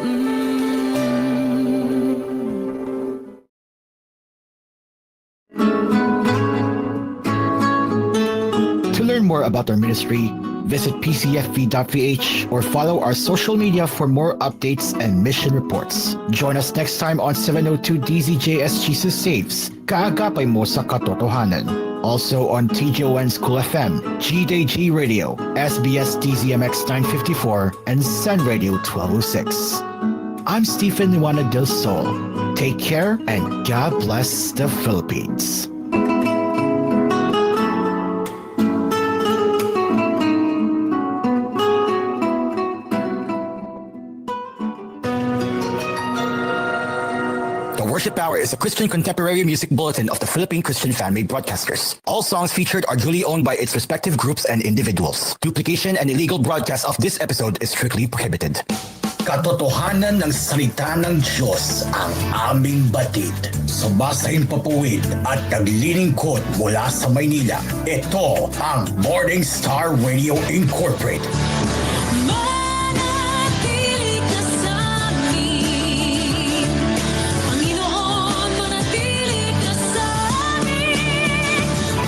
To learn more about our ministry, visit pcfv.ph or follow our social media for more updates and mission reports. Join us next time on 702 DZJS Jesus Saves, Kaagapay mo sa katotohanan. Also on TGON's koolFM, GDG Radio, SBS DZMX 954, and Sun Radio 1206. I'm Stephen Nuana Del Sol. Take care and God bless the Philippines. The Worship Hour is a Christian contemporary music bulletin of the Philippine Christian Family Broadcasters. All songs featured are duly owned by its respective groups and individuals. Duplication and illegal broadcast of this episode is strictly prohibited. Katotohanan ng salita ng Diyos ang aming batid. Sumasahin papuwid at naglilingkod mula sa Maynila. Ito ang Morning Star Radio Incorporated. Manatili ka sa amin, Panginoon, manatili ka sa amin.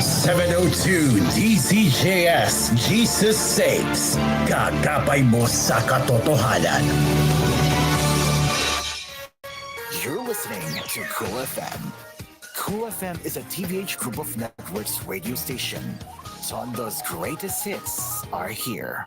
702 DZJS Jesus Saves. Gagapay mo sa katotohanan. You're listening to koolFM. koolFM is a TVH Group of Networks radio station. Tondo's greatest hits are here.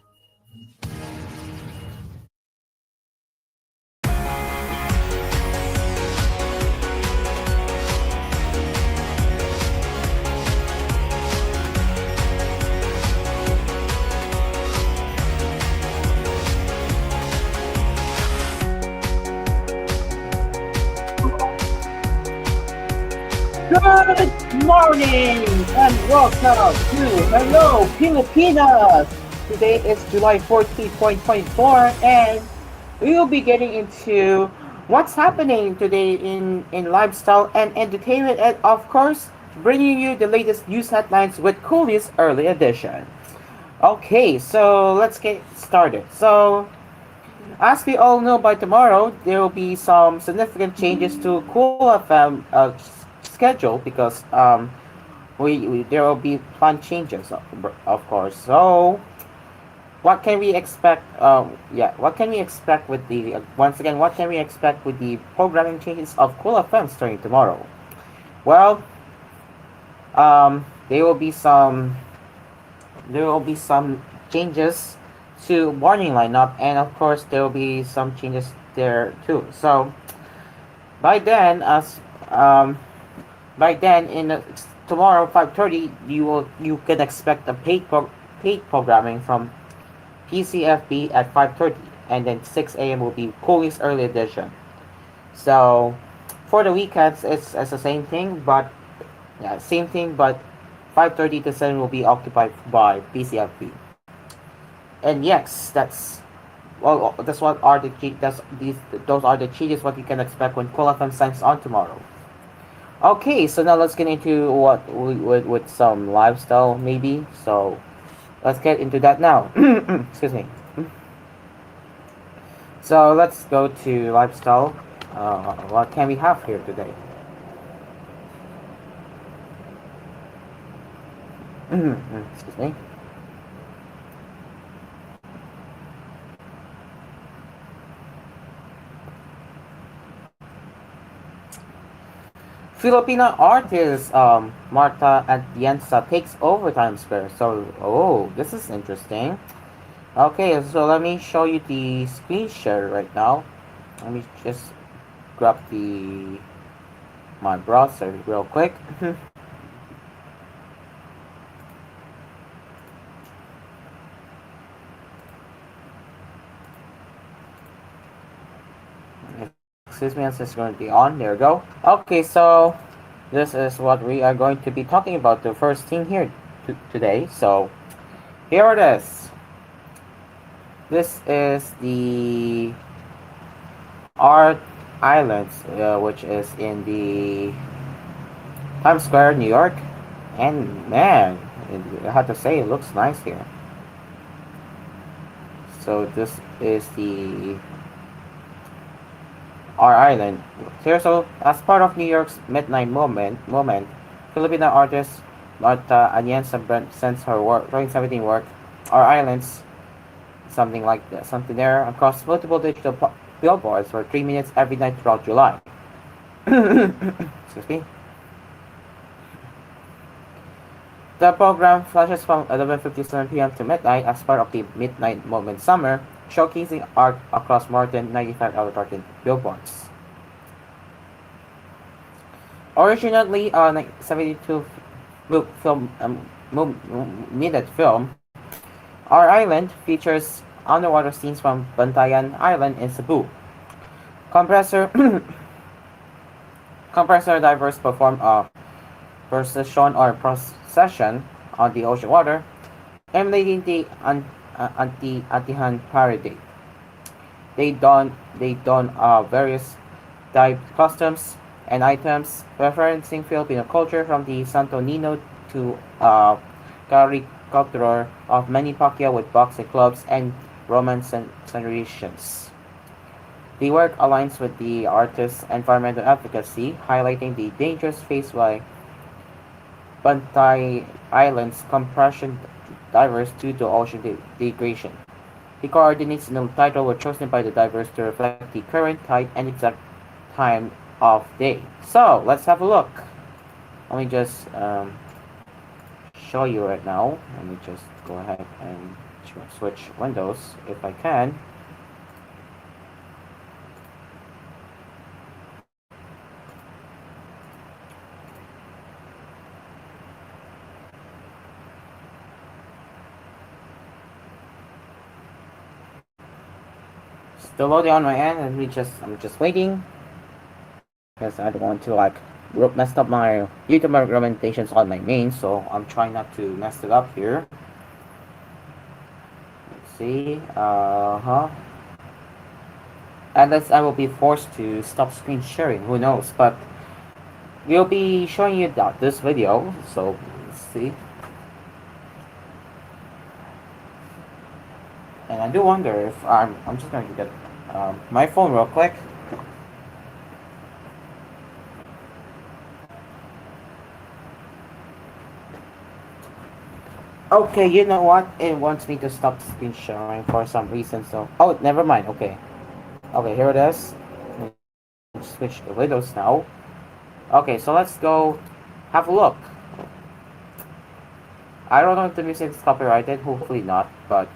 Good morning and welcome to Hello Pilipinas. Today is July 14th, 2024, and we will be getting into what's happening today in lifestyle and entertainment, and of course, bringing you the latest news headlines with koolNews Early Edition. Okay, so let's get started. So, as we all know, by tomorrow there will be some significant changes to koolFM schedule because there will be planned changes, of course. So what can we expect? What can we expect with the once again? What can we expect with the programming changes of koolFM starting tomorrow? Well, there will be some changes to morning lineup, and of course there will be some changes there too. So by then, tomorrow 5:30, you can expect a paid programming from PCFB at 5:30, and then 6 a.m. will be koolNews Early Edition. So for the weekends, it's the same thing, but 5:30 to 7 will be occupied by PCFB. And yes, those are the changes what you can expect when koolFM signs on tomorrow. Okay, so now let's get into what with some lifestyle maybe. So let's get into that now. Excuse me. So let's go to lifestyle. What can we have here today? Excuse me. Filipino artist Marta Atienza takes over Times Square. So, this is interesting. Okay, so let me show you the screen share right now. Let me just grab my browser real quick. Excuse me, it's going to be on. There we go. Okay, so this is what we are going to be talking about. The first thing here today. So here it is. This is the Art Islands, which is in the Times Square, New York. And man, I have to say, it looks nice here. So this is the Our Island. Here, so as part of New York's Midnight Moment, Filipino artist Marta Anienza sends her 2017 work, Our Islands, something like this, something there, across multiple digital billboards for 3 minutes every night throughout July. Excuse me. The program flashes from 11:57 p.m. to midnight as part of the Midnight Moment Summer, showcasing art across more than 95 advertising billboards. Originally a 72 film, minute film, Our Island features underwater scenes from Bantayan Island in Cebu. Compressor Compressor divers perform a procession on the ocean water, emulating the Atihan parade. They don various dive costumes and items referencing Filipino culture from the Santo Nino to a caricature of Manny Pacquiao with boxing clubs and Roman celebrations. The work aligns with the artist's environmental advocacy, highlighting the dangers faced by Bantay Island's compression divers due to ocean degradation. The coordinates in the title were chosen by the divers to reflect the current tide and exact time of day. So let's have a look. Let me just show you right now. Let me just go ahead and switch windows if I can. Still loading on my end, and I'm just waiting because I don't want to like mess up my YouTube recommendations on my main, so I'm trying not to mess it up here. Let's see, unless I will be forced to stop screen sharing, who knows? But we'll be showing you this video, so let's see. And I do wonder if I'm just going to get my phone real quick. Okay, you know what? It wants me to stop screen sharing for some reason, so... Oh, never mind, okay. Okay, here it is. Switch the windows now. Okay, so let's go have a look. I don't know if the music is copyrighted, hopefully not, but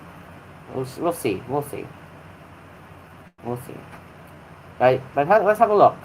we'll see. We'll see. Right, but let's have a look.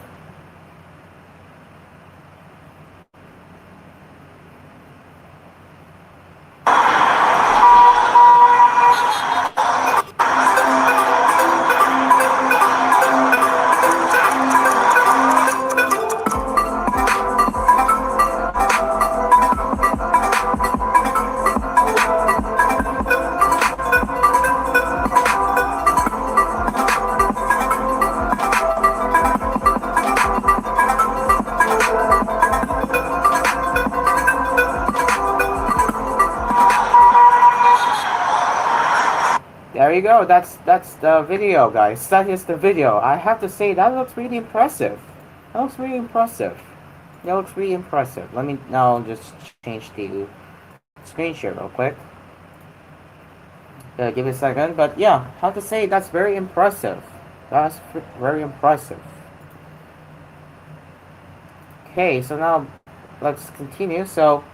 There you go. That's the video, guys. That is the video. I have to say that looks really impressive. That looks really impressive. Let me now just change the screen share real quick. Give it a second. But yeah, I have to say that's very impressive. That's very impressive. Okay, so now let's continue. So,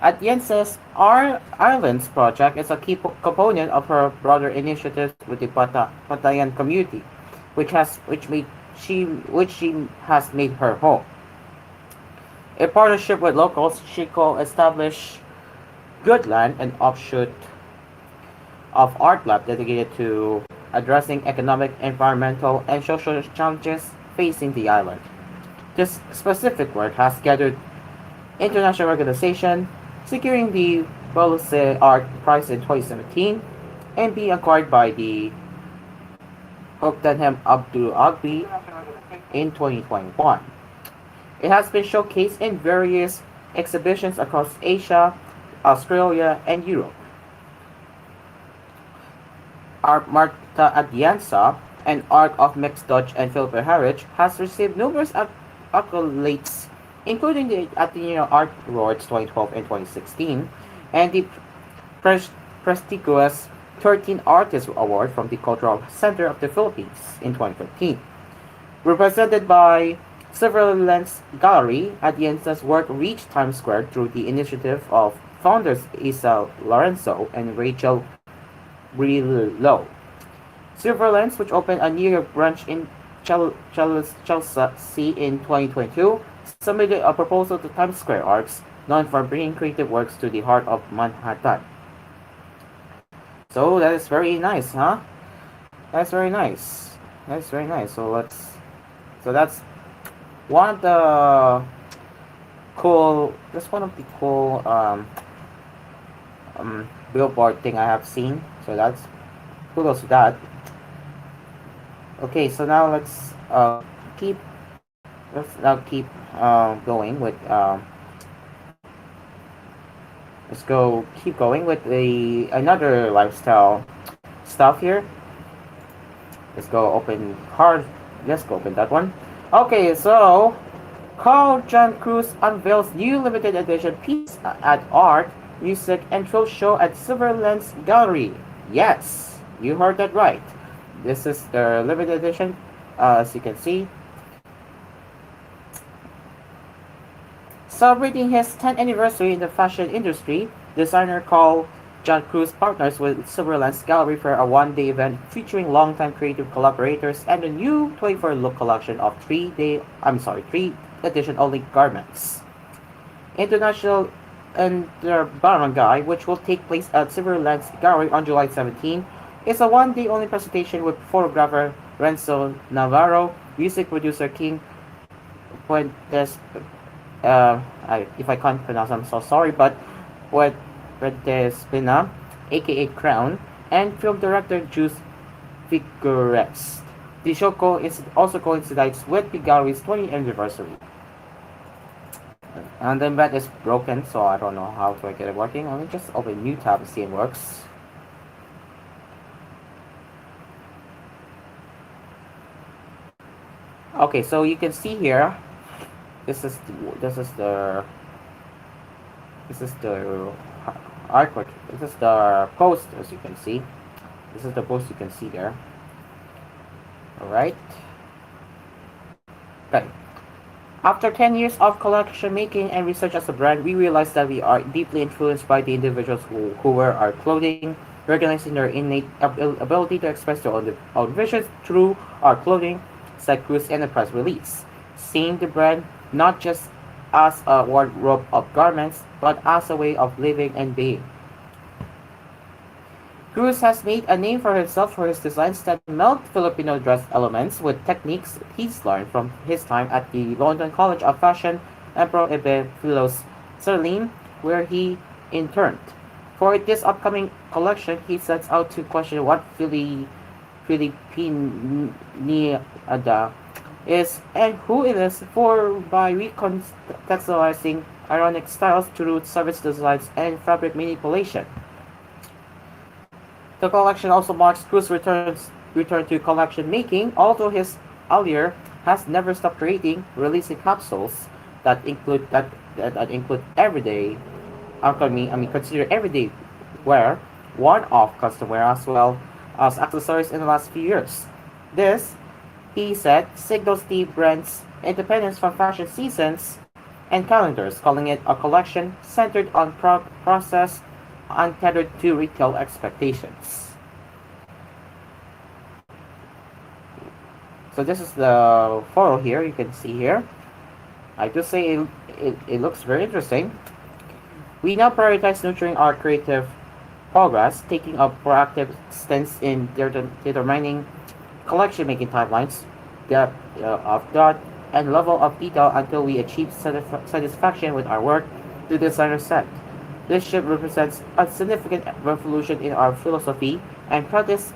Atienza's Our Islands project is a key component of her broader initiatives with the Patayan community, which she has made her home. In partnership with locals, she co-established Goodland, an offshoot of Art Lab dedicated to addressing economic, environmental, and social challenges facing the island. This specific work has gathered international recognition, securing the Bose Art Prize in 2017 and being acquired by the Hogdenham Abdul Agbi in 2021. It has been showcased in various exhibitions across Asia, Australia, and Europe. Marta Atienza and art of mixed Dutch and Filipino heritage, has received numerous accolades, including the Ateneo Art Awards 2012 and 2016, and the pres- prestigious 13 Artist Award from the Cultural Center of the Philippines in 2013. Represented by several Lens Gallery, Atienza's work reached Times Square through the initiative of founders Isa Lorenzo and Rachel Brillo. Silverlands, which opened a New York branch in Chelsea in 2022, submitted a proposal to Times Square Arts, known for bringing creative works to the heart of Manhattan. So that is very nice, huh? That's very nice. That's very nice. So that's one of the that's one of the cool billboard thing I have seen. So that's kudos to that. Okay, so now keep let's now keep going with let's go keep going with the another lifestyle stuff here. Let's go open hard. Let's go open that one. Okay, so Carl John Cruz unveils new limited edition piece at Art, Music, and Thrill Show at Silver Lens Gallery. Yes, you heard that right. This is the limited edition, as you can see. Celebrating his 10th anniversary in the fashion industry, designer Carl John Cruz partners with Silver Lens Gallery for a one-day event featuring longtime creative collaborators and a new 24-look collection of three edition only garments. International Barangay, which will take place at Silver Lens Gallery on July 17, is a one-day only presentation with photographer Renzo Navarro, music producer King Puentes, if I can't pronounce, I'm so sorry, but Puentes Pina, aka Crown, and film director Juice Figures. The show also coincides with the gallery's 20th anniversary. And the embed is broken, so I don't know how to get it working. Let me just open a new tab and see it works. Okay, so you can see here, this is the artwork. This is the post, as you can see. This is the post you can see there. All right. Okay. After 10 years of collection making and research as a brand, we realized that we are deeply influenced by the individuals who wear our clothing, recognizing their innate ability to express their own visions through our clothing, said Cruz in a press release, seeing the brand not just as a wardrobe of garments, but as a way of living and being. Cruz has made a name for himself for his designs that meld Filipino dress elements with techniques he's learned from his time at the London College of Fashion Emperor Ebe Philos Serlim, where he interned. For this upcoming collection, he sets out to question what Filipiniada is and who it is for by recontextualizing ironic styles through service designs and fabric manipulation. The collection also marks Cruz's return to collection making, although his allure has never stopped creating, releasing capsules that include everyday, consider everyday wear, one-off custom wear as well as accessories in the last few years. This, he said, signals the brand's independence from fashion seasons and calendars, calling it a collection centered on process, untethered to retail expectations. So this is the photo here, you can see here. I do say it looks very interesting. We now prioritize nurturing our creative progress, taking a proactive stance in determining collection making timelines, depth of thought, and level of detail until we achieve satisfaction with our work, the designer said. This shift represents a significant revolution in our philosophy and practice,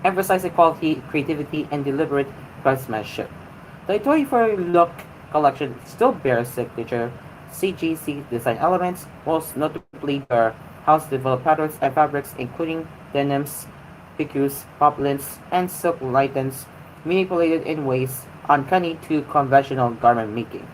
emphasizing quality, creativity, and deliberate craftsmanship. The 24-look collection still bears signature CGC design elements, most notably their house-developed patterns and fabrics, including denims, picus, poplins, and silk lightens manipulated in ways uncanny to conventional garment making.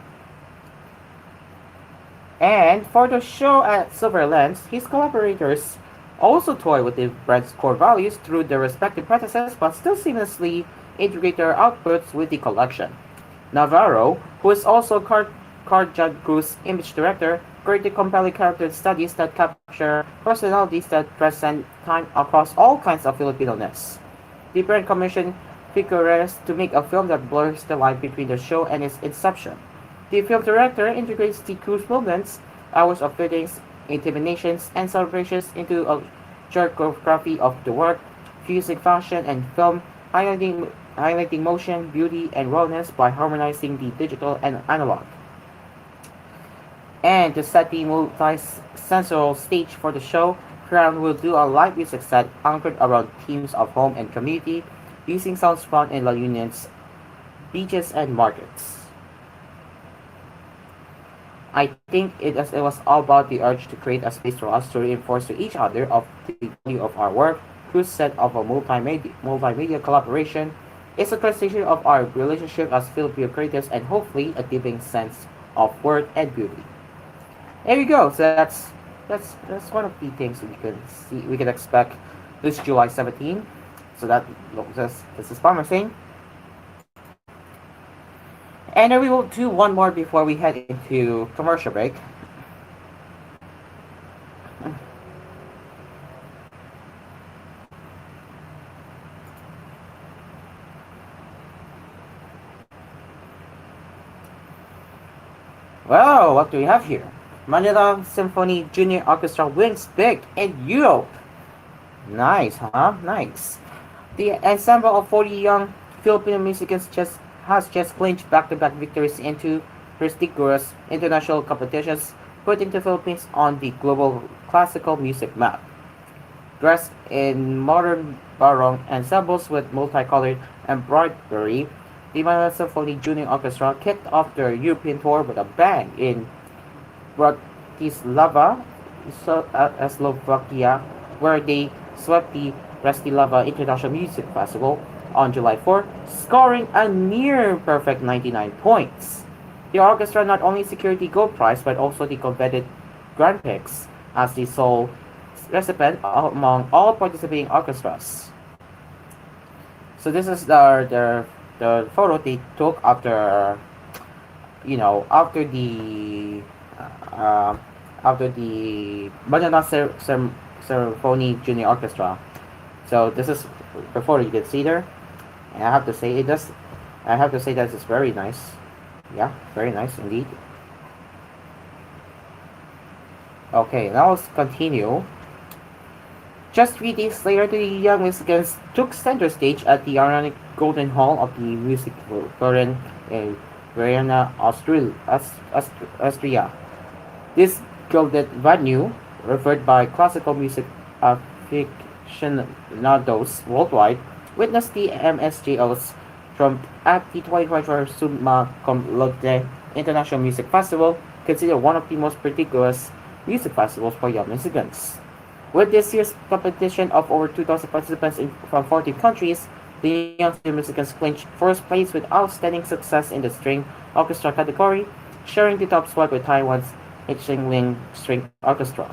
And for the show at Silverlands, his collaborators also toy with the brand's core values through their respective practices but still seamlessly integrate their outputs with the collection. Navarro, who is also Carjad Cruz image director, created compelling character studies that capture personalities that transcend time across all kinds of Filipino-ness. The brand commissioned Figueres to make a film that blurs the line between the show and its inception. The film director integrates the cruise moments, hours of fittings, intimidations, and celebrations into a choreography of the work, fusing fashion and film, highlighting motion, beauty, and rawness by harmonizing the digital and analog. And to set the multi-sensorial stage for the show, Crown will do a live music set anchored around themes of home and community, using sounds found in La Union's beaches and markets. I think it was all about the urge to create a space for us to reinforce to each other of the value of our work, whose set of a multimedia collaboration is a translation of our relationship as Filipino creators and hopefully a deepening sense of worth and beauty. There you go. So that's one of the things we can expect this July 17th. So this is promising. And then we will do one more before we head into commercial break. Well, what do we have here? Manila Symphony Junior Orchestra wins big in Europe. Nice, huh? Nice. The ensemble of 40 young Filipino musicians has just clinched back-to-back victories into prestigious international competitions, putting the Philippines on the global classical music map. Dressed in modern barong ensembles with multicolored embroidery, the Manila Symphony Junior Orchestra kicked off their European tour with a bang in Bratislava, Slovakia, where they swept the Bratislava International Music Festival on July 4, scoring a near perfect 99 points. The orchestra not only secured the gold prize but also the coveted Grand Prix as the sole recipient among all participating orchestras. So this is the photo they took after after the Manila Symphony Junior Orchestra. So this is the photo you can see there. And I have to say that it's very nice. Yeah, very nice indeed. Okay, now let's continue. Just 3 days later, the young musicians took center stage at the ironic Golden Hall of the Music Foreign in Vienna, Austria. This gilded venue, referred by classical music aficionados worldwide, witnessed the MSJO's from at the 2024 Summa Cum Laude International Music Festival, considered one of the most prestigious music festivals for young musicians. With this year's competition of over 2,000 participants from 40 countries, the young musicians clinched first place with outstanding success in the string orchestra category, sharing the top spot with Taiwan's Hichinling String Orchestra.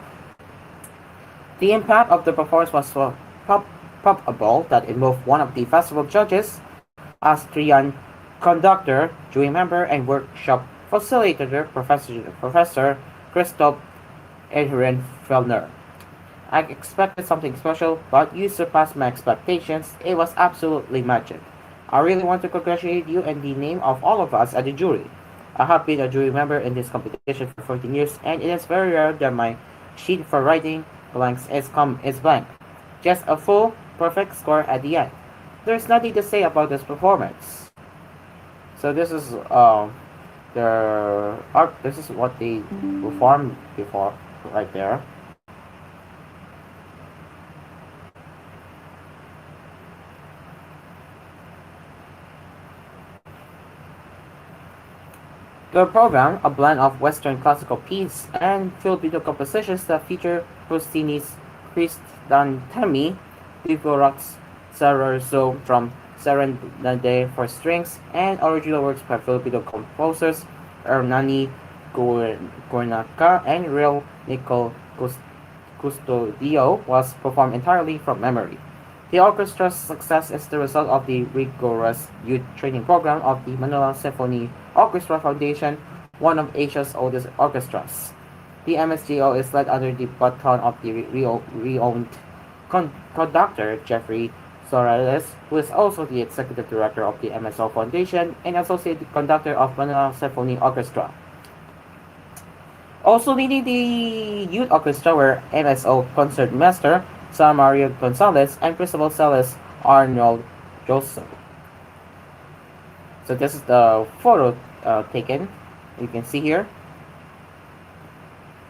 The impact of the performance was so palpable that it moved one of the festival judges, Austrian conductor, jury member, and workshop facilitator, Professor Christoph Ehrenfellner. I expected something special, but you surpassed my expectations. It was absolutely magic. I really want to congratulate you in the name of all of us at the jury. I have been a jury member in this competition for 14 years, and it is very rare that my sheet for writing blanks is blank. Just a full, perfect score at the end. There's nothing to say about this performance. So this is this is what they performed before, right there. The program, a blend of Western classical pieces and Filipino compositions that feature Rossini's Cristantemi, Dvorak's Sararso from Serenade for strings, and original works by Filipino composers Hernani Cornaca and Real Nicole Custodio was performed entirely from memory. The orchestra's success is the result of the rigorous youth training program of the Manila Symphony Orchestra Foundation, one of Asia's oldest orchestras. The MSGO is led under the baton of the renowned conductor Jeffrey Sorales, who is also the executive director of the MSO Foundation and associate conductor of Manila Symphony Orchestra. Also leading the youth orchestra were MSO concertmaster San Mario Gonzalez and principal cellist Arnold Joseph. So this is the photo taken. You can see here.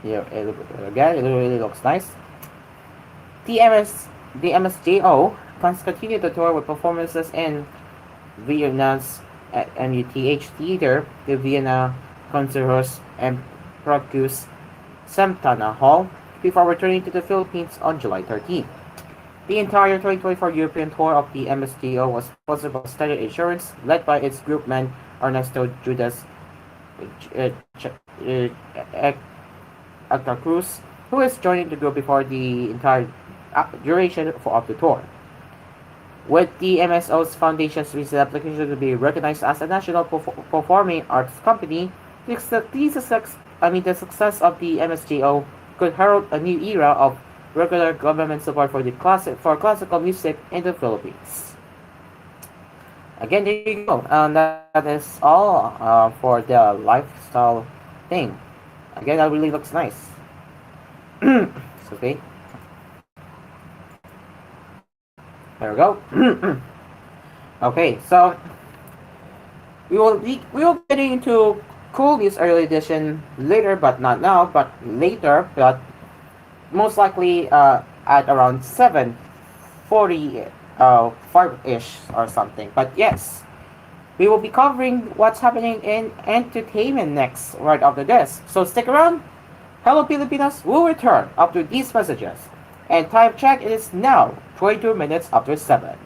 Yeah, again, it really looks nice. The MSJO plans to continue the tour with performances in Vienna's MUTH Theater, the Vienna Concerthaus, and Prague's Smetana Hall before returning to the Philippines on July 13. The entire 2024 European tour of the MSGO was sponsored by Standard Insurance, led by its group man Ernesto Judas Cruz, who is joining the group before the entire duration of the tour. With the MSO's foundation's recent application to be recognized as a national performing arts company, the success of the MSGO could herald a new era of regular government support for classical music in the Philippines. Again, there you go. That is all for the lifestyle thing. Again, that really looks nice. Okay. There we go. Okay, so we will be getting into koolNews early edition later, but not now, but later, but most likely at around 7:40, 5-ish or something. But yes, we will be covering what's happening in entertainment next, right after this. So stick around. Hello Pilipinas will return after these messages. And time check is now 22 minutes after 7.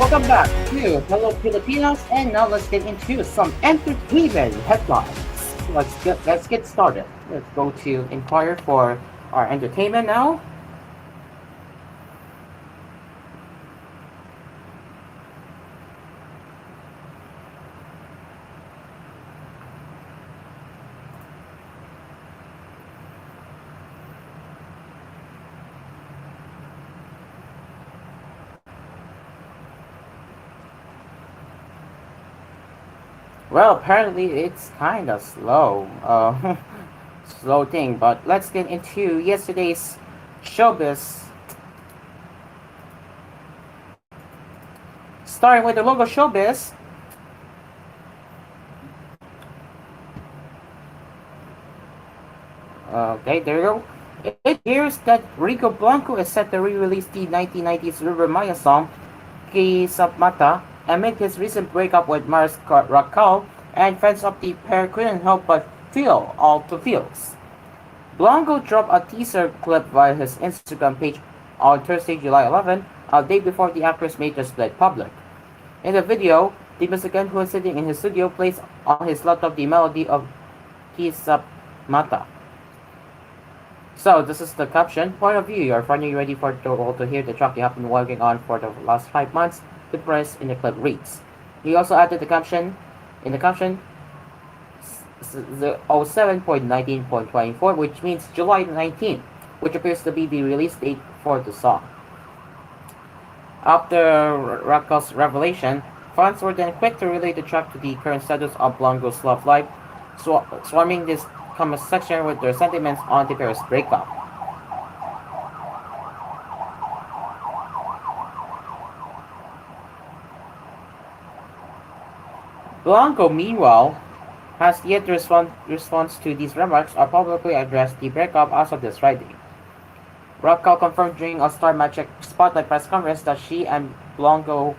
Welcome back to Hello Pilipinas, and now let's get into some entertainment headlines. Let's get started. Let's go to Inquire for our entertainment now. Well, apparently it's kind of slow, slow thing. But let's get into yesterday's showbiz. Starting with the local showbiz. Okay, there you go. It appears that Rico Blanco is set to re-release the 1990s River Maya song Ki Mata amid his recent breakup with Mars Racal, and fans of the pair couldn't help but feel all the feels. Blanco dropped a teaser clip via his Instagram page on Thursday, July 11, a day before the actress made the split public. In the video, the musician who is sitting in his studio plays on his laptop the melody of Ki Mata. So this is the caption. Point of view, you're finally ready for the world to hear the track you have been working on for the last 5 months, the press in the clip reads. He also added the caption, in the caption, 07.19.24, which means July 19th, which appears to be the release date for the song. After Rakal's revelation, fans were then quick to relate the track to the current status of Blanco's love life, swarming this comment section with their sentiments on the pair's breakup. Blanco, meanwhile, has yet to respond to these remarks or publicly address the breakup as of this writing. Raquel confirmed during a Star Magic Spotlight press conference that she and Blanco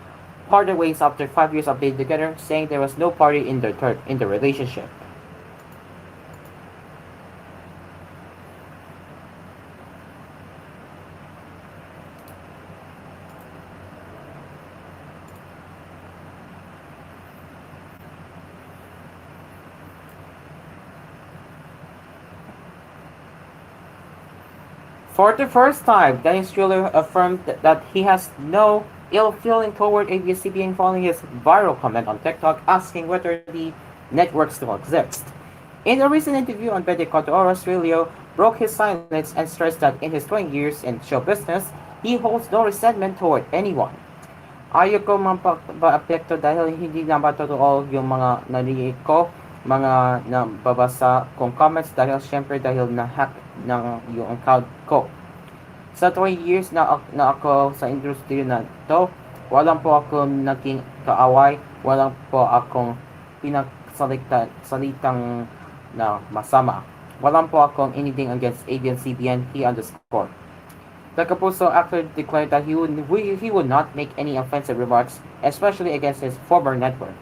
parted ways after 5 years of being together, saying there was no party in the relationship. For the first time, Dennis Driller affirmed that he has no ill feeling toward ABS-CBN following his viral comment on TikTok asking whether the network still exists. In a recent interview on 24 Horas, Trillo broke his silence and stressed that in his 20 years in show business, he holds no resentment toward anyone. Ayoko maapekto dahil hindi naman totoo yung mga narinig ko, mga nababasa kong comments dahil syempre dahil na-hack ng yung account ko. Sa 20 years na ako sa industry na to, walang po ako naging kaaway, walang po akong salitang na masama. Walang po akong anything against ABS-CBN, he underscored. The Kapuso actor declared that he would not make any offensive remarks, especially against his former network.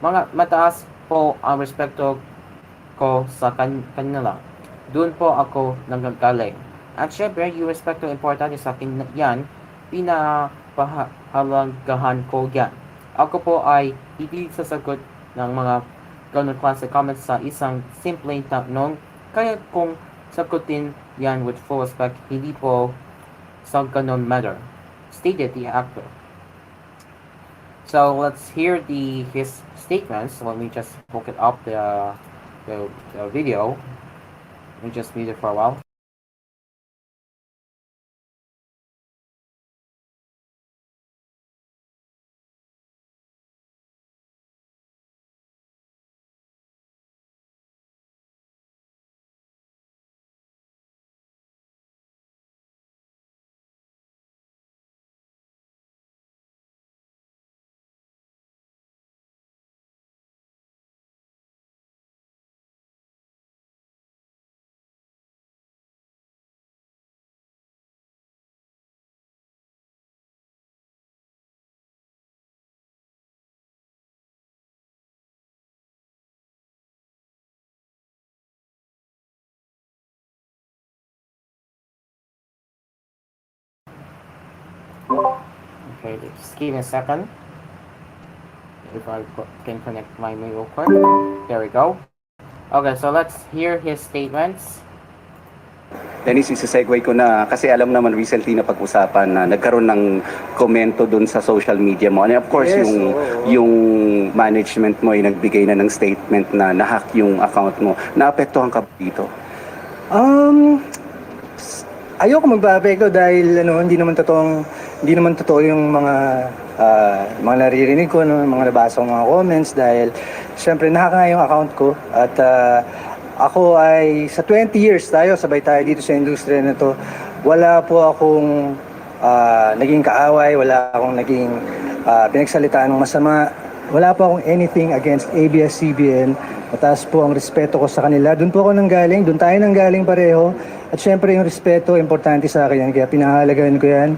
Mataas po ang respeto ko sa kanila. Doon po ako nanggagaling. At syempre, yung respeto importante sa akin yan, pinapahalagahan ko yan. Ako po ay hindi sasagot ng mga ganun klase comments sa isang simpleng tanong, kaya kung sagutin yan with full respect, hindi po sa ganun matter, stated the actor. So let's hear his statements. Let me just look it up the video. Let me just mute it for a while. Okay, just give me a second. If I can connect my mail real quick. There we go. Okay, so let's hear his statements. Dennis, isa-segue ko na kasi alam naman recently na pag-usapan na nagkaroon ng komento dun sa social media mo. And of course, Yes, yung management mo ay nagbigay na ng statement na nahack yung account mo. Naapektuhan ka ba dito? Ayoko magpa-apekto dahil hindi naman totoo yung mga naririnig ko, no, mga nabasa kong mga comments dahil syempre nahack nga yung account ko at ako ay sa 20 years sabay tayo dito sa industriya na to. Wala po akong naging kaaway, wala akong naging pinagsalitaan ng masama. Wala po akong anything against ABS-CBN. Mataas po ang respeto ko sa kanila. Doon po ako nanggaling, doon tayo nanggaling pareho. At syempre yung respeto, importante sa akin yan. Kaya pinahalagaan ko yan.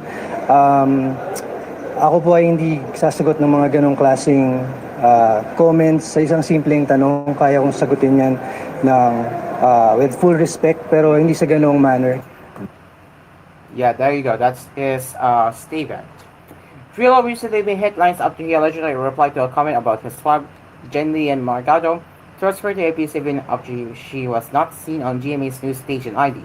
Ako po ay hindi sasagot ng mga ganong klaseng comments sa isang simpleng tanong. Kaya kong sagutin yan with full respect, pero hindi sa ganong manner. Yeah, there you go. That's his statement. Trillo recently made headlines after he allegedly replied to a comment about his wife, Jenny and Margado, transferred to ABS-CBN after she was not seen on GMA's news station ID.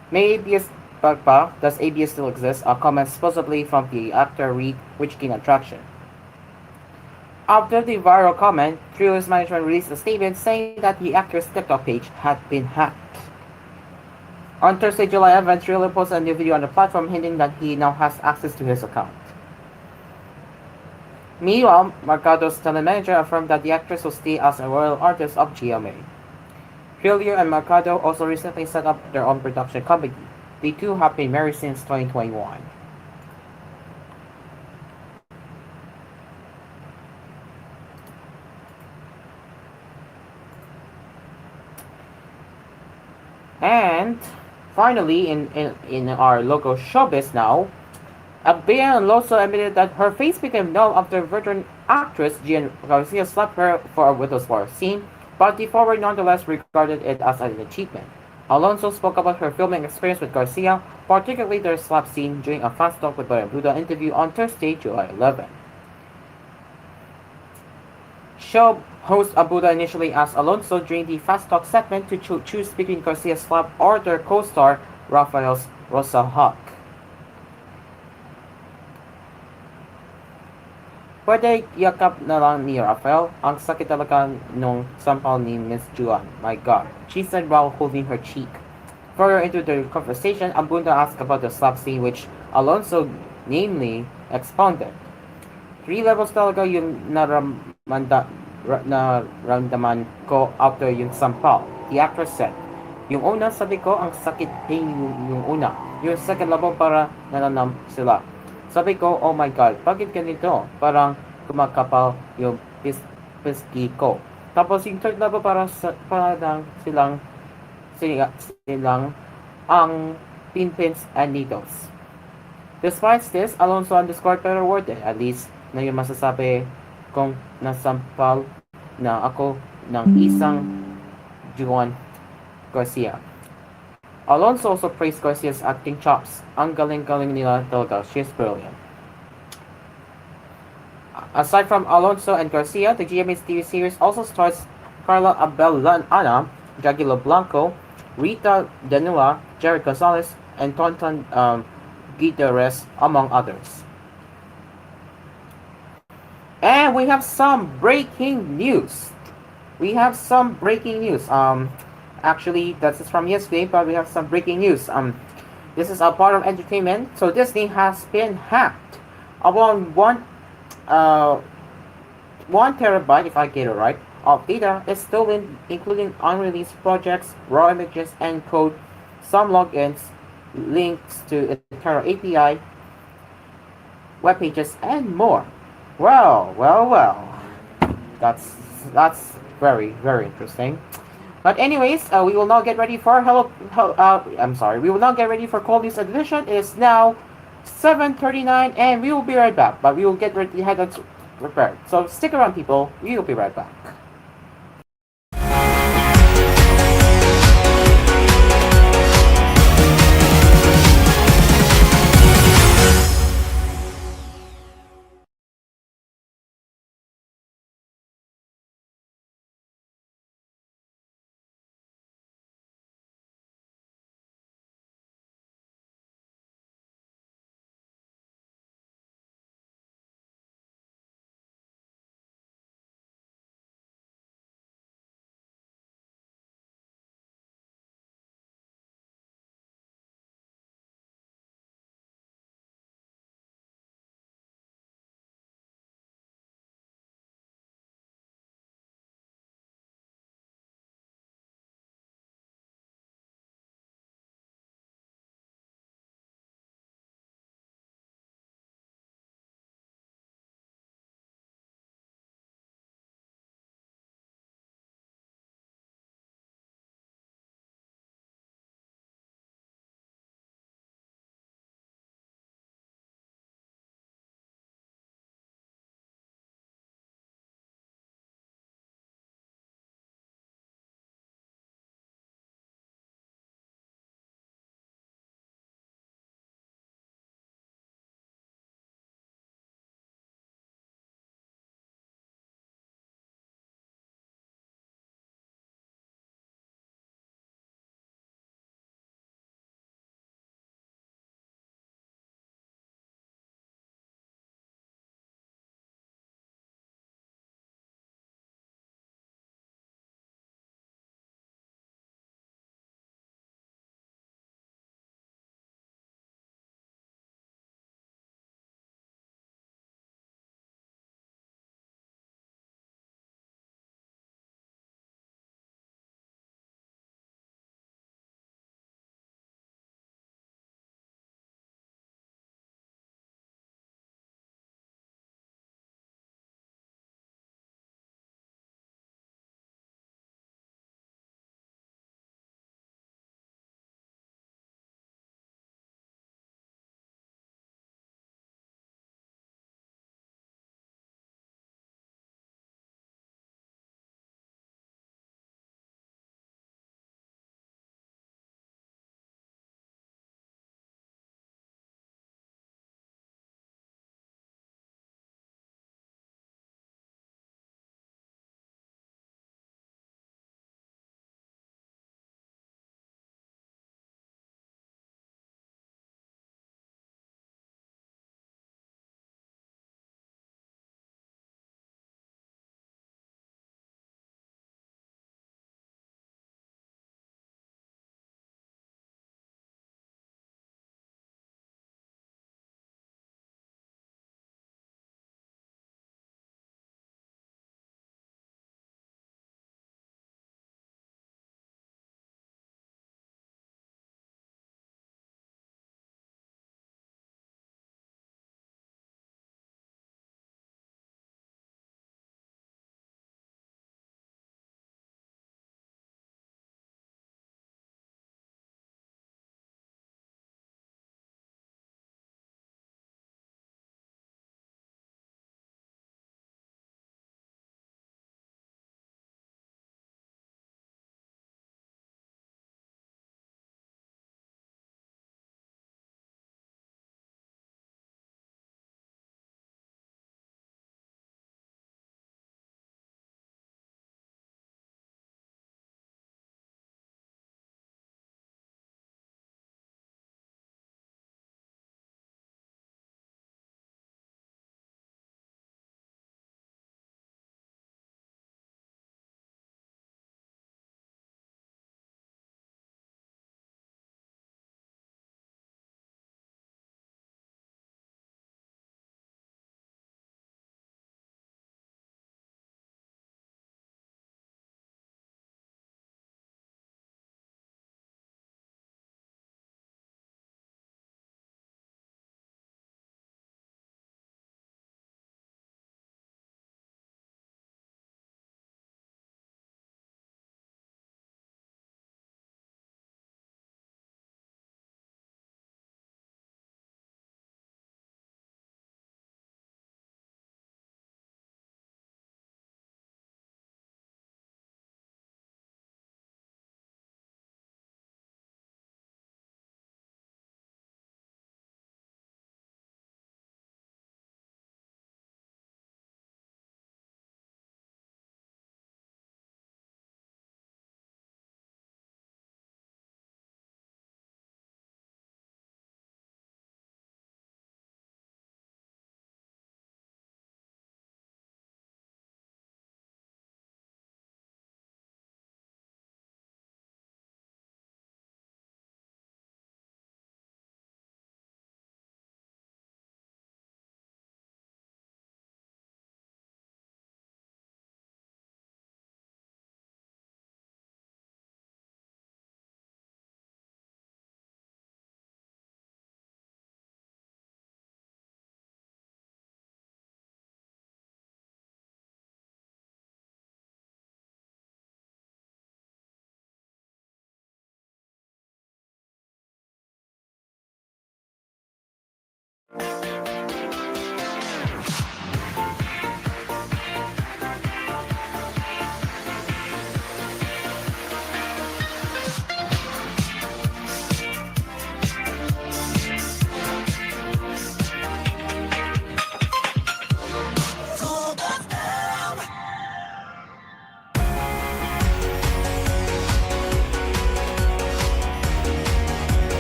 May ABS Pagpa, does ABS still exist? A comment supposedly from the actor Reed, which gained attraction. After the viral comment, Trillo's management released a statement saying that the actor's TikTok page had been hacked. On Thursday, July 11, Trillo posted a new video on the platform hinting that he now has access to his account. Meanwhile, Mercado's talent manager affirmed that the actress will stay as a royal artist of GMA. Trillo and Mercado also recently set up their own production company. The two have been married since 2021. And finally, in our local showbiz now, Abea Alonso admitted that her face became null after veteran actress Gian Garcia slapped her for a widow's war scene, but the forward nonetheless regarded it as an achievement. Alonso spoke about her filming experience with Garcia, particularly their slap scene during a Fast Talk with Buddha interview on Thursday, July 11. Show host Abuda initially asked Alonso during the Fast Talk segment to choose between Garcia's slap or their co-star Rafael's Rosa Hawk. Pwede yakap na lang ni Rafael. Ang sakit talaga nung sampal ni Miss Juan. My God, she said while holding her cheek. Further into the conversation, Abunda asked about the slap scene which Alonso namely expounded. 3 levels talaga yung naramdaman ko after yung sampal. The actress said, yung una sabi ko ang sakit yung una. Yung second level para nananam sila. Sabi ko, oh my God, bakit ganito? Parang kumakapal yung piski ko. Tapos yung third level parang silang ang pinpins and needles. Despite this, Alonso underscored pero rewarded, at least na yung masasabi kong nasampal na ako ng isang Juan Garcia. Alonso also praised Garcia's acting chops. Ang galing-galing nila talaga. She's brilliant. Aside from Alonso and Garcia, the GMA's TV series also stars Carla Abellana, Jackie Blanco, Rita Danua, Jerry Gonzalez, and Tonton Gutierrez, among others. And we have some breaking news. Actually, that's from yesterday, but we have some breaking news. This is a part of entertainment. So Disney has been hacked. Around 1 terabyte, if I get it right, of data is stolen, including unreleased projects, raw images and code, some logins, links to internal API, web pages, and more. Well. That's very, very interesting. But anyways, we will now get ready for we will now get ready for koolNews edition. It is now 7:39, and we will be right back. But we will get ready, have that prepared. So stick around, people. We will be right back.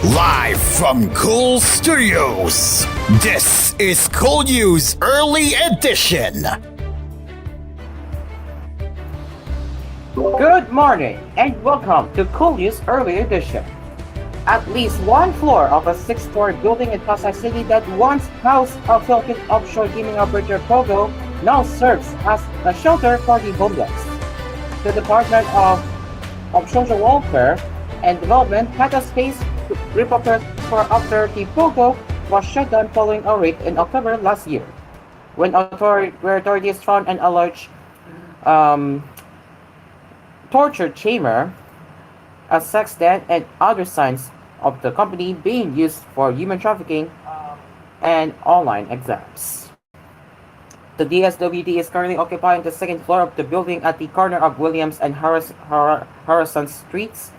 Live from Cool Studios, this is koolNews Early Edition. Good morning and welcome to koolNews Early Edition. At least one floor of a six-story building in Pasay City that once housed a Philippine offshore gaming operator Pogo now serves as a shelter for the homeless. The Department of Social Welfare and Development had a space repurposed for after the Pogo was shut down following a raid in October last year, when authorities found an alleged torture chamber, a sex den, and other signs of the company being used for human trafficking and online exams. The DSWD is currently occupying the second floor of the building at the corner of Williams and Harrison Streets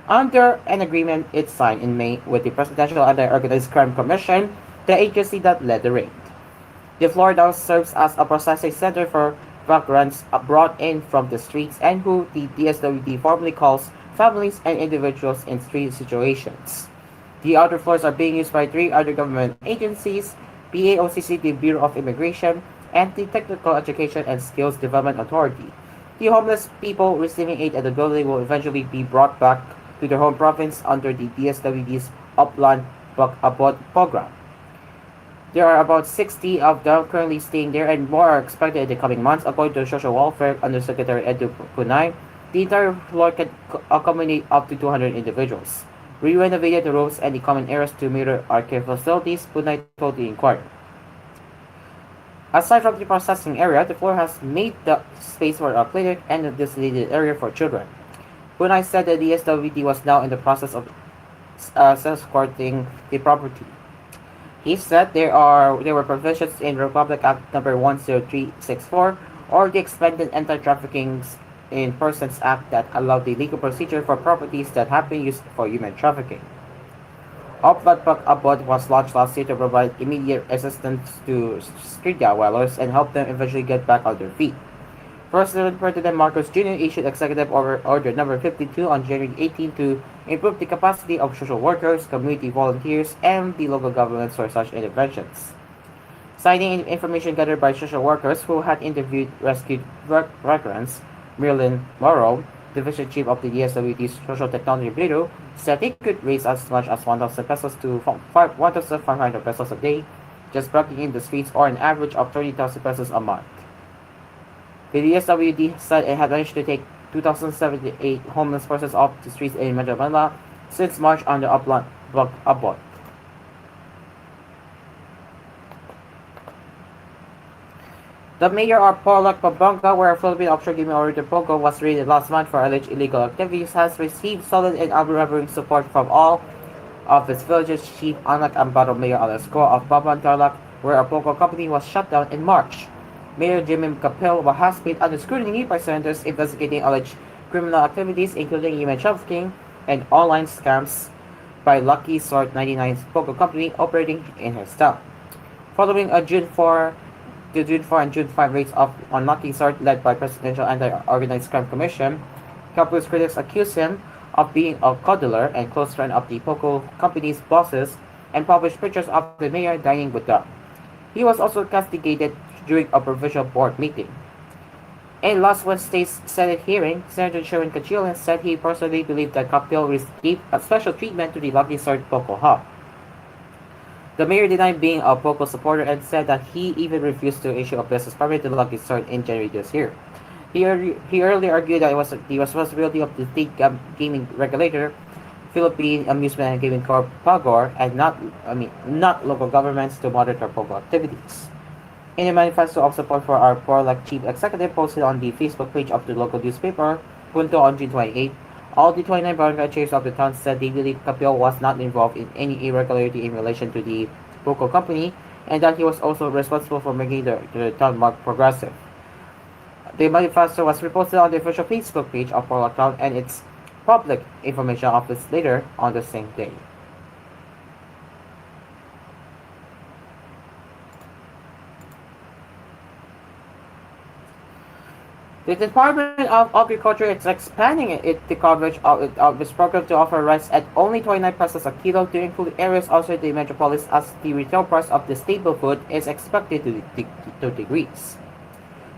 under an agreement it signed in May with the Presidential Anti-Organized Crime Commission, the agency that led the raid. The floor now serves as a processing center for vagrants brought in from the streets and who the DSWD formally calls families and individuals in street situations. The other floors are being used by three other government agencies, PAOCC, the Bureau of Immigration, and the Technical Education and Skills Development Authority. The homeless people receiving aid at the building will eventually be brought back to their home province under the DSWD's Upland Abot program. There are about 60 of them currently staying there, and more are expected in the coming months, according to Social Welfare Undersecretary Edu Punay. The entire floor can accommodate up to 200 individuals. We renovated the rooms and the common areas to mirror our care facilities, Punay told the Inquirer. Aside from the processing area, the floor has made the space for a clinic and a designated area for children. Punay said that the DSWD was now in the process of escorting the property. He said there were provisions in Republic Act number 10364 or the Expanded Anti-Trafficking in Persons Act that allowed the legal procedure for properties that have been used for human trafficking. Upland Abot was launched last year to provide immediate assistance to street dwellers and help them eventually get back on their feet. President Marcos Jr. issued Executive Order number 52 on January 18 to improve the capacity of social workers, community volunteers, and the local governments for such interventions. Citing information gathered by social workers who had interviewed rescued migrants, Marilyn Morrow, Division Chief of the DSWD's Social Technology Bureau, said it could raise as much as 1,000 pesos to 1,500 pesos a day, just parking in the streets, or an average of 30,000 pesos a month. The DSWD said it had managed to take 2,078 homeless persons off the streets in Metro Manila since March on the Upland Abot. The mayor of Porac, Pampanga, where a Philippine offshore gaming operator Pogo was raided last month for alleged illegal activities, has received solid and unwavering support from all of its villages chief, unlike Amparo Mayor Alasco of Baban Tarlac, where a Pogo company was shut down in March. Mayor Jimmy Capel has been under scrutiny by senators investigating alleged criminal activities, including human trafficking and online scams by Lucky Sort 99's Pogo company operating in his town. Following a June 4 and June 5 raids on Lucky Sort led by Presidential Anti-Organized Crime Commission, Capel's critics accuse him of being a coddler and close friend of the Pogo company's bosses and published pictures of the mayor dining with them. He was also castigated during a provincial board meeting. In last Wednesday's Senate hearing, Senator Sherwin Cachillan said he personally believed that Capel received a special treatment to the Lucky Sort Pogo hub. The mayor denied being a Pogo supporter and said that he even refused to issue a business permit to Lucky Sort in January this year. He earlier argued that it was the responsibility of the state gaming regulator, Philippine Amusement and Gaming Corp (PAGOR), and not local governments to monitor Pogo activities. In a manifesto of support for our Porac chief executive posted on the Facebook page of the local newspaper, Punto, on June 28, all the 29 barangay chairs of the town said they believe Capel was not involved in any irregularity in relation to the Pogo company and that he was also responsible for making the town more progressive. The manifesto was reposted on the official Facebook page of Paul account and its public information office later on the same day. The Department of Agriculture is expanding the coverage of this program to offer rice at only 29 pesos a kilo to include areas outside the metropolis as the retail price of the staple food is expected to decrease.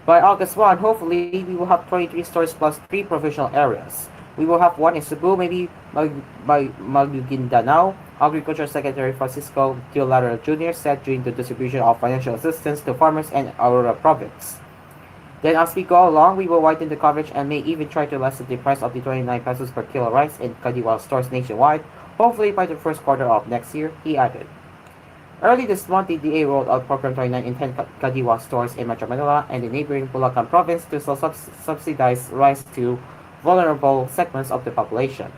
By August 1, hopefully, we will have 23 stores plus 3 provincial areas. We will have one in Cebu, maybe Maguindanao, Agriculture Secretary Francisco Teolara Jr. said during the distribution of financial assistance to farmers in Aurora Province. Then as we go along, we will widen the coverage and may even try to lessen the price of the 29 pesos per kilo rice in Kadiwa stores nationwide, hopefully by the first quarter of next year, he added. Early this month, the DA rolled out Program 29 in 10 Kadiwa stores in Metro Manila and the neighboring Bulacan province to sell subsidized rice to vulnerable segments of the population.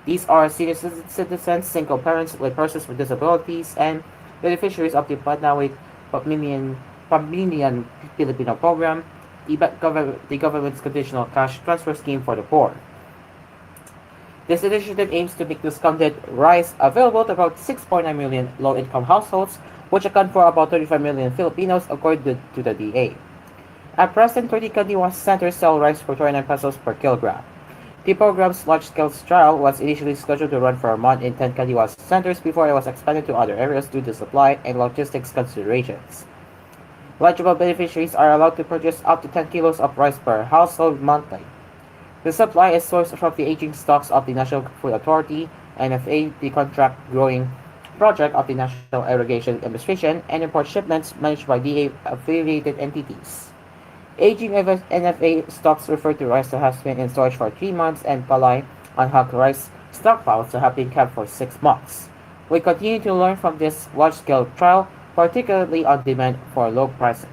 These are senior citizens, single parents with persons with disabilities, and beneficiaries of the Panawid Pamilyan Filipino program, the government's conditional cash transfer scheme for the poor. This initiative aims to make discounted rice available to about 6.9 million low-income households, which account for about 35 million Filipinos, according to the DA. At present, 30 Kadiwa centers sell rice for 29 pesos per kilogram. The program's large-scale trial was initially scheduled to run for a month in 10 Kadiwa centers before it was expanded to other areas due to supply and logistics considerations. Eligible beneficiaries are allowed to purchase up to 10 kilos of rice per household monthly. The supply is sourced from the aging stocks of the National Food Authority, NFA, the contract growing project of the National Irrigation Administration, and import shipments managed by DA-affiliated entities. Aging NFA stocks refer to rice that has been in storage for 3 months and palay unhacked rice stockpiles that have been kept for 6 months. We continue to learn from this large-scale trial, particularly on demand for low-price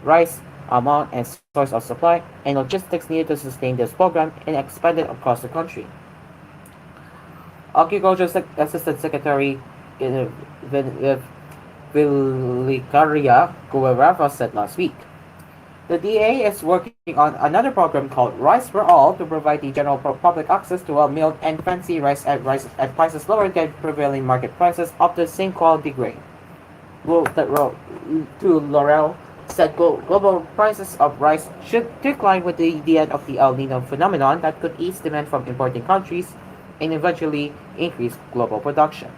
rice, amount and source of supply, and logistics needed to sustain this program and expand it across the country. Agriculture Assistant Secretary Vilicaria Guevara said last week. The DA is working on another program called Rice for All to provide the general public access to well-milled and fancy rice at prices lower than prevailing market prices of the same quality grain. Laurel said global prices of rice should decline with the end of the El Nino phenomenon that could ease demand from importing countries and eventually increase global production.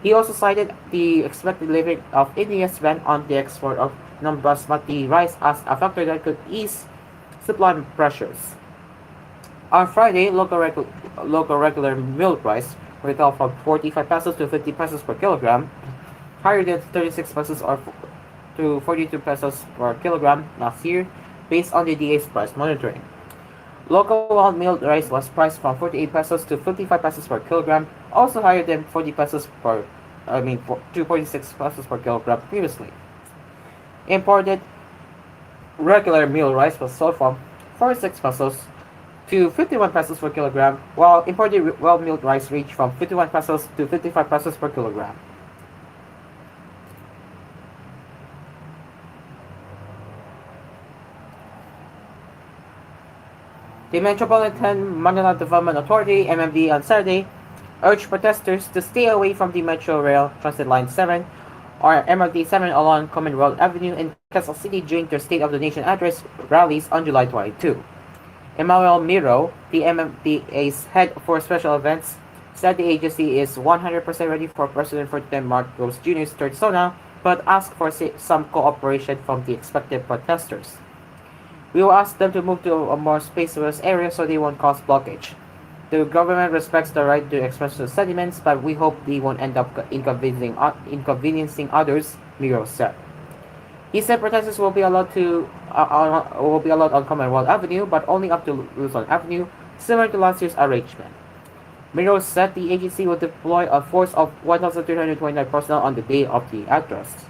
He also cited the expected lifting of India's ban on the export of non-basmati rice as a factor that could ease supply pressures. On Friday, local regular milled rice retailed from 45 pesos to 50 pesos per kilogram, higher than 36 pesos to 42 pesos per kilogram last year, based on the DA's price monitoring. Local wild milled rice was priced from 48 pesos to 55 pesos per kilogram, also higher than 40 pesos to 46 pesos per kilogram previously. Imported regular milled rice was sold from 46 pesos to 51 pesos per kilogram, while imported well-milled rice reached from 51 pesos to 55 pesos per kilogram. The Metropolitan Manila Development Authority, MMD, on Saturday urged protesters to stay away from the Metro Rail Transit Line 7 or MRT 7 along Commonwealth Avenue in Quezon City during their State of the Nation address rallies on July 22. Emmanuel Miro, the MMDA's head for special events, said the agency is 100% ready for President Ferdinand Marcos Jr.'s third SONA, but asked for some cooperation from the expected protesters. We will ask them to move to a more spacious area so they won't cause blockage. The government respects the right to express their sentiments, but we hope they won't end up inconveniencing others, Miro said. He said protesters will be allowed on Commonwealth Avenue, but only up to Luzon Avenue, similar to last year's arrangement. Miro said the agency will deploy a force of 1,329 personnel on the day of the address.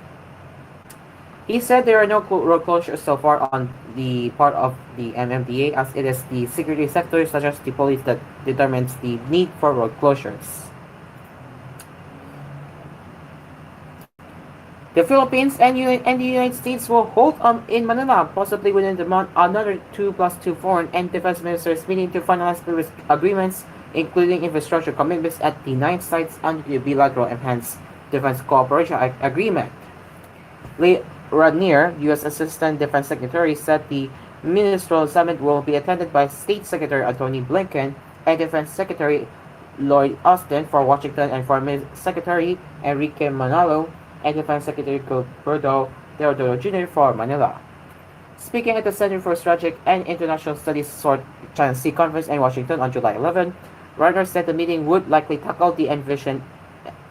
He said there are no road closures so far on the part of the MMDA, as it is the security sector such as the police that determines the need for road closures. The Philippines and the United States will hold in Manila, possibly within the month, another 2 plus 2 foreign and defense ministers meeting to finalize previous agreements, including infrastructure commitments at the 9 sites under the bilateral enhanced defense cooperation agreement. Lee Radnir, U.S. Assistant Defense Secretary, said the ministerial summit will be attended by State Secretary Antony Blinken and Defense Secretary Lloyd Austin for Washington and Foreign Secretary Enrique Manalo and Defense Secretary Gilberto Teodoro Jr. for Manila. Speaking at the Center for Strategic and International Studies China Sea Conference in Washington on July 11, Radnor said the meeting would likely tackle the envisioned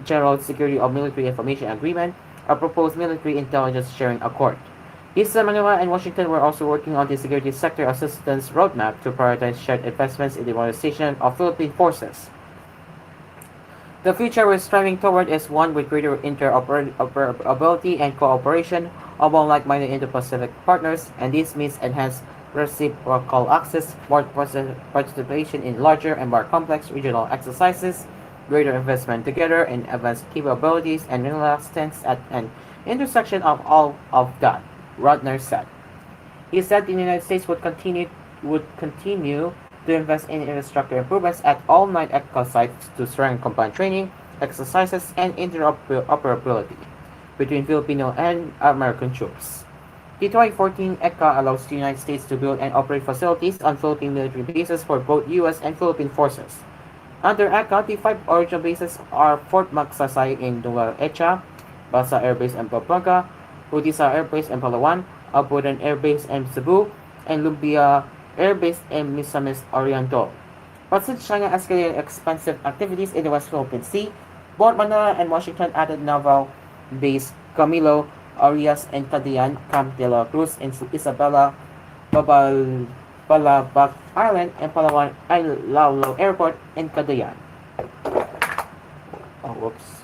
General Security of Military Information Agreement, a proposed military intelligence sharing accord. He said Manila and Washington were also working on the security sector assistance roadmap to prioritize shared investments in the modernization of Philippine forces. The future we're striving toward is one with greater interoperability and cooperation among like-minded Indo-Pacific partners, and this means enhanced reciprocal access, more participation in larger and more complex regional exercises, greater investment together in advanced capabilities, and Manila stands at an intersection of all of that, Radnor said. He said the United States would continue to invest in infrastructure improvements at all 9 ECA sites to strengthen combined training, exercises, and interoperability between Filipino and American troops. The 2014 ECA allows the United States to build and operate facilities on Philippine military bases for both U.S. and Philippine forces. Under ECA, the 5 original bases are Fort Magsaysay in Nueva Ecija, Basa Air Base in Pampanga, Udisa Air Base in Palawan, Abudan Air Base in Cebu, and Lumbia Air Base in Misamis Oriental. But since China escalated expansive activities in the West Philippine Sea, both Manila and Washington added naval base Camilo Arias and Cagayan, Camp de la Cruz in Isabela, Balabac Island, and Palawan Ilaulo Airport in Cagayan. Oh, whoops.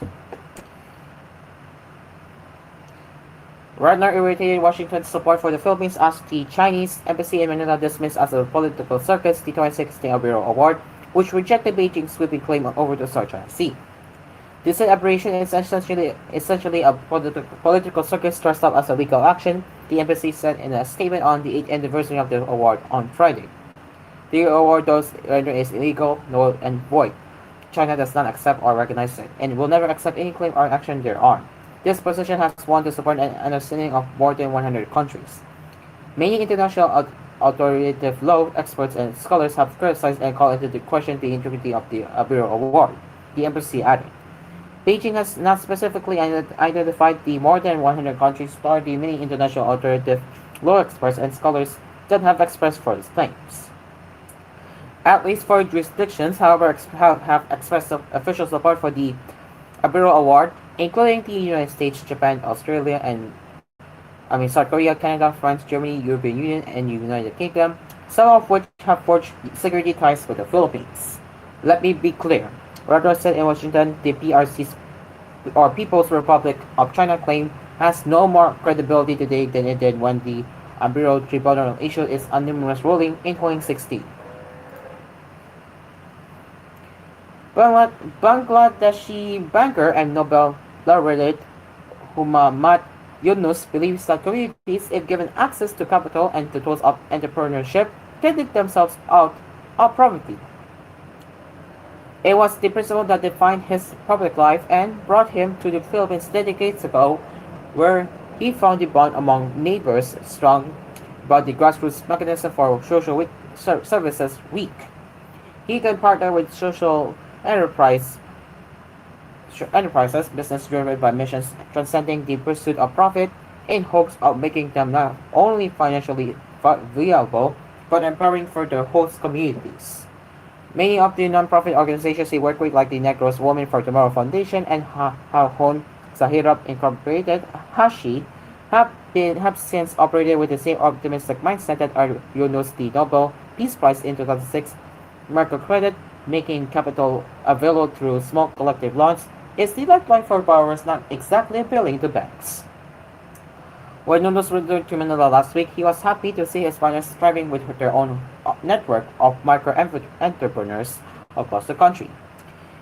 Radnor irritated Washington's support for the Philippines as the Chinese embassy in Manila dismissed as a political circus the 2016 Abiro Award, which rejected Beijing's sweeping claim over the South China Sea. This aberration is essentially a political circus dressed up as a legal action, the embassy said in a statement on the 8th anniversary of the award on Friday. The award thus is illegal, null, and void. China does not accept or recognize it, and will never accept any claim or action thereon. This position has won the support and understanding of more than 100 countries. Many international authoritative law experts and scholars have criticized and called into question the integrity of the Abiro Award, the embassy added. Beijing has not specifically identified the more than 100 countries nor the many international authoritative law experts and scholars that have expressed for its claims. At least 4 jurisdictions, however, have expressed official support for the Abiro Award, including the United States, Japan, Australia, South Korea, Canada, France, Germany, European Union, and United Kingdom, some of which have forged security ties with the Philippines. Let me be clear. Radnor said in Washington, the PRC's or People's Republic of China claim has no more credibility today than it did when the Abiro Tribunal issued its unanimous ruling in 2016. Bangladeshi banker and Nobel laureate Humamat Yunus believes that communities, if given access to capital and the tools of entrepreneurship, can dig themselves out of poverty. It was the principle that defined his public life and brought him to the Philippines decades ago, where he found the bond among neighbors strong, but the grassroots mechanism for social services weak. He then partnered with social enterprises, business driven by missions transcending the pursuit of profit, in hopes of making them not only financially viable, but empowering for their host communities. Many of the non-profit organizations he worked with, like the Negros Women for Tomorrow Foundation and Hahon Sahirap Incorporated, Hashi, have since operated with the same optimistic mindset that Yunus the Nobel Peace Prize in 2006 microcredit, making capital available through small collective loans, is the lifeline for borrowers not exactly appealing to banks. When Yunus returned to Manila last week, he was happy to see his partners thriving with their own network of micro-entrepreneurs across the country.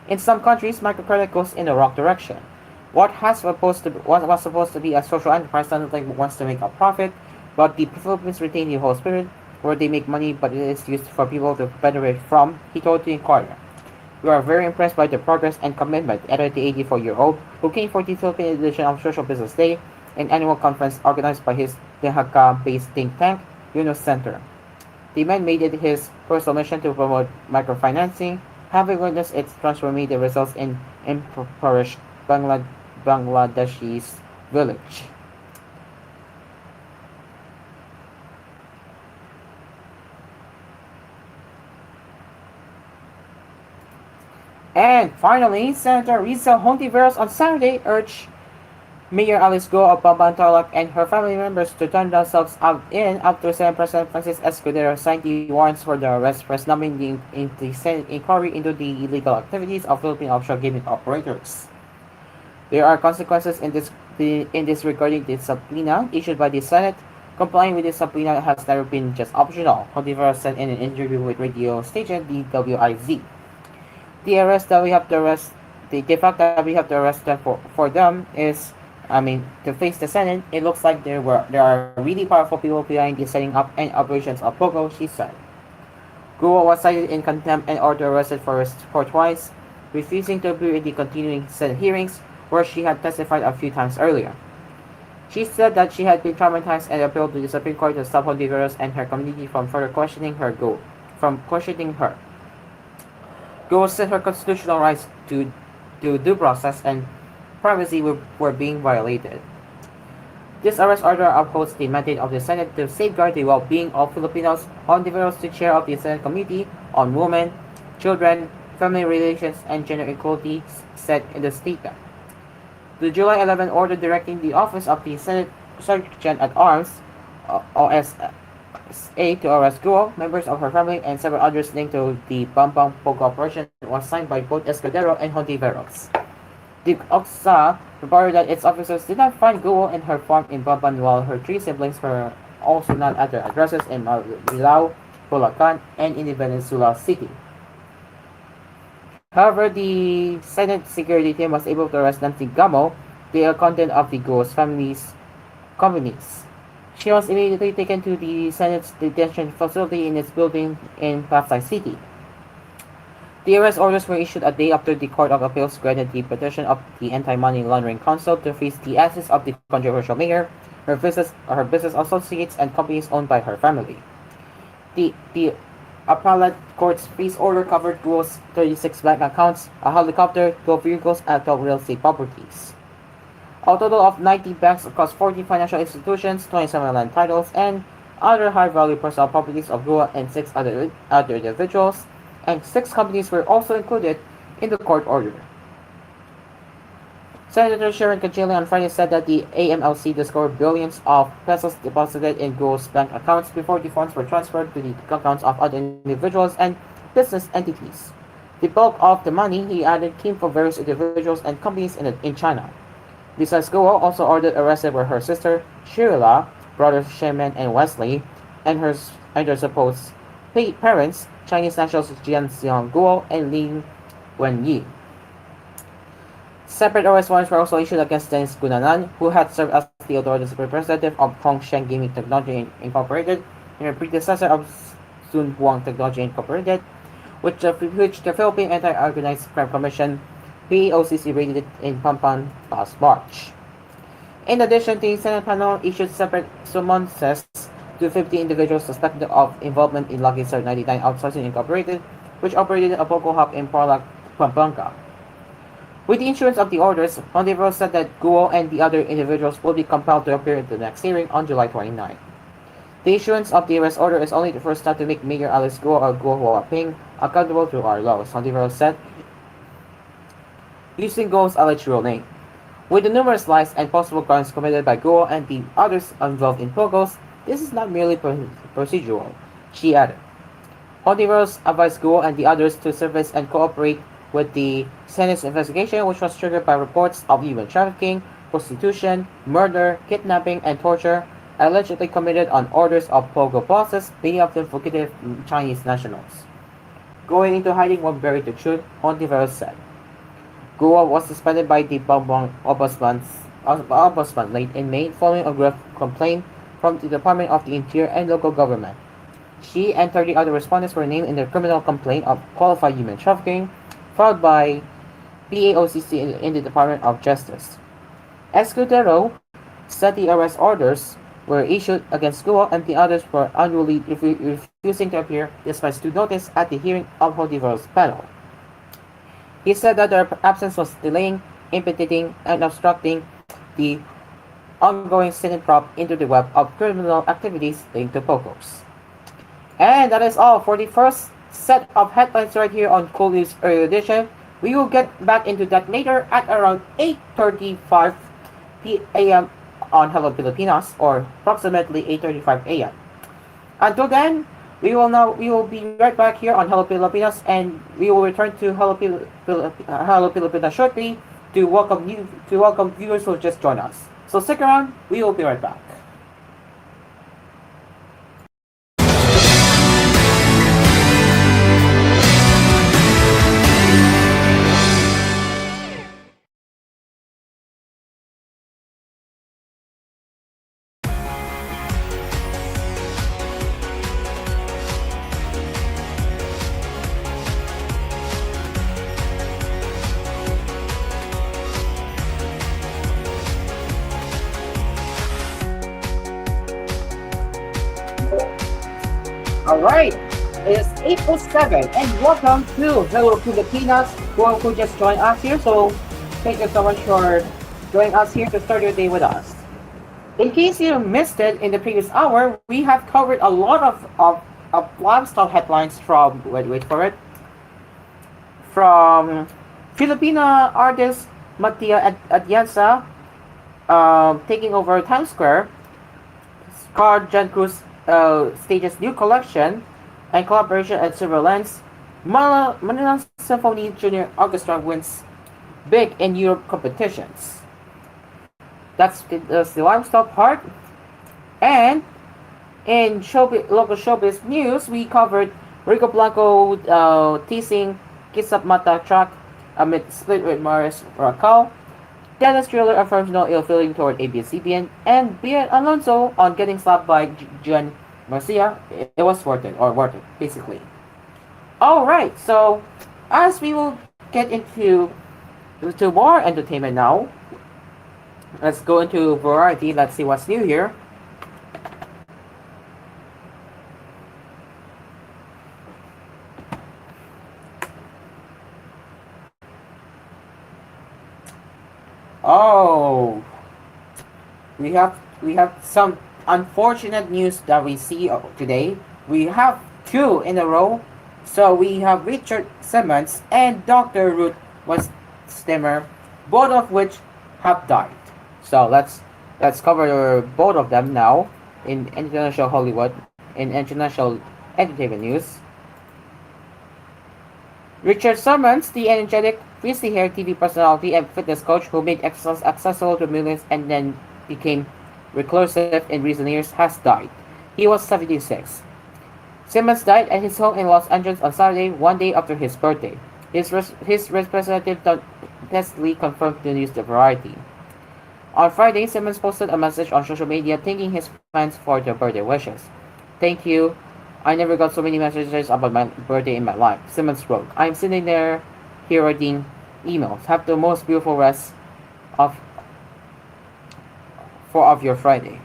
In some countries, microcredit goes in the wrong direction. What was supposed to be a social enterprise suddenly wants to make a profit, but the Philippines retain the whole spirit, where they make money but it is used for people to benefit from, he told the Inquirer. We are very impressed by the progress and commitment, added the 84-year-old, who came for the Philippine edition of Social Business Day, an annual conference organized by his Dehaka-based think tank, Yunus Center. The man made it his personal mission to promote microfinancing, having witnessed its transformative results in impoverished Bangladeshi's village. And finally, Senator Risa Hontiveros on Saturday urged Mayor Alice Go of Bamban and her family members to turn themselves out in after Senate President Francis Escudero signed the warrants for the arrest for snubbing the Senate inquiry into the illegal activities of Philippine offshore gaming operators. There are consequences in this regarding the subpoena issued by the Senate. Complying with the subpoena has never been just optional, Hontiveros said in an interview with radio station DWIZ. The arrest that we have to arrest, the fact that we have to arrest them for them is, to face the Senate, it looks like there are really powerful people behind the setting up and operations of Pogo, she said. Guo was cited in contempt and ordered arrested for twice, refusing to appear in the continuing Senate hearings, where she had testified a few times earlier. She said that she had been traumatized and appealed to the Supreme Court to stop Hontiveros and her community from further questioning her. Guo said her constitutional rights to due process and privacy were being violated. This arrest order upholds the mandate of the Senate to safeguard the well-being of Filipinos. Hontiveros, the chair of the Senate Committee on Women, Children, Family Relations, and Gender Equality, said in the statement. The July 11 order directing the Office of the Senate Sergeant at Arms, OSA, to arrest Guo, members of her family, and several others linked to the Bambang Pogo operation was signed by both Escudero and Hontiveros. The OXA reported that its officers did not find Guo in her farm in Bamban, while her three siblings were also not at their addresses in Marilao, Bulacan, and in Venezuela City. However, the Senate security team was able to arrest Nancy Gamo, the accountant of the Guo's family's companies. She was immediately taken to the Senate's detention facility in its building in Pasay City. The arrest orders were issued a day after the Court of Appeals granted the petition of the Anti-Money Laundering Council to freeze the assets of the controversial mayor, her business associates, and companies owned by her family. The appellate court's freeze order covered Guo's 36 bank accounts, a helicopter, 12 vehicles, and 12 real estate properties. A total of 90 banks across 40 financial institutions, 27 land titles, and other high-value personal properties of Guo and 6 other individuals, and 6 companies were also included in the court order. Senator Sharon Cajili on Friday said that the AMLC discovered billions of pesos deposited in Guo's bank accounts before the funds were transferred to the accounts of other individuals and business entities. The bulk of the money, he added, came from various individuals and companies in China. Besides, Guo also ordered arrested were her sister, Shirla, brothers Shemin and Wesley, and her supposed parents, Chinese nationals Jian Xiong Guo and Lin Wenyi. Separate arrest warrants were also issued against Dennis Gunanan, who had served as the authority's representative of Hongsheng Gaming Technology Incorporated and a predecessor of Sun Huang Technology Incorporated, which the Philippine Anti-Organized Crime Commission POCC raided in Pampan last March. In addition, the Senate panel issued separate summonses to 50 individuals suspected of involvement in Lucky Star 99 Outsourcing Incorporated, which operated a Pogo hub in Tarlac, Pampanga. With the issuance of the orders, Hontiveros said that Guo and the other individuals will be compelled to appear in the next hearing on July 29. The issuance of the arrest order is only the first step to make Mayor Alice Guo or Guo Huaping accountable to our laws, Hontiveros said, using Guo's alleged real name. With the numerous lies and possible crimes committed by Guo and the others involved in Pogos, this is not merely procedural, she added. Hontiveros advised Guo and the others to surface and cooperate with the Senate's investigation, which was triggered by reports of human trafficking, prostitution, murder, kidnapping, and torture allegedly committed on orders of Pogo bosses, many of them fugitive Chinese nationals. Going into hiding won't bury the truth, Hontiveros said. Guo was suspended by the ombudsman late in May following a grave complaint from the Department of the Interior and local government. She and 30 other respondents were named in the criminal complaint of qualified human trafficking filed by PAOCC in the Department of Justice. Escudero said the arrest orders were issued against Guo and the others for unruly refusing to appear despite due notice at the hearing of Honduras panel. He said that their absence was delaying, impeding, and obstructing the ongoing Senate probe into the web of criminal activities linked to POCOs. And that is all for the first set of headlines right here on koolNews Early Edition. We will get back into that later at around 8:35 p.m. on Hello Pilipinas, or approximately 8:35 a.m. Until then, we will be right back here on Hello Pilipinas, and we will return to Hello Pilipinas shortly to welcome viewers who just joined us. So stick around, we will be right back. Alright, it's 8:07 and welcome to Hello Pilipinas, who just joined us here. So thank you so much for joining us here to start your day with us. In case you missed it in the previous hour, we have covered a lot of lifestyle headlines from, wait for it, from Filipina artist Mattia Atienza taking over Times Square, Carl Jan Cruz stages new collection and collaboration at Silverlands. Manila Symphony Junior Orchestra wins big in Europe competitions. That's the lifestyle part. And in local showbiz news, we covered Rico Blanco teasing Kiss Up Mata track amid split with Maris Racal. Dennis Driller affirms no ill feeling toward ABS-CBN, and Bien Alonso on getting slapped by Gian Garcia. It was worth it, basically. Alright, so as we will get into more entertainment now, let's go into variety. Let's see what's new here. Oh, we have some unfortunate news that we see today. We have two in a row. So we have Richard Simmons and Dr. Ruth Westheimer, both of which have died. So let's cover both of them now in international Hollywood, in international entertainment news. Richard Simmons, the energetic, frizzy-haired TV personality and fitness coach who made exercise accessible to millions and then became reclusive in recent years, has died. He was 76. Simmons died at his home in Los Angeles on Saturday, one day after his birthday. His representative testily confirmed the news to Variety. On Friday, Simmons posted a message on social media thanking his fans for their birthday wishes. "Thank you. I never got so many messages about my birthday in my life," Simmons wrote. "I'm sitting there here reading emails. Have the most beautiful rest of your Friday."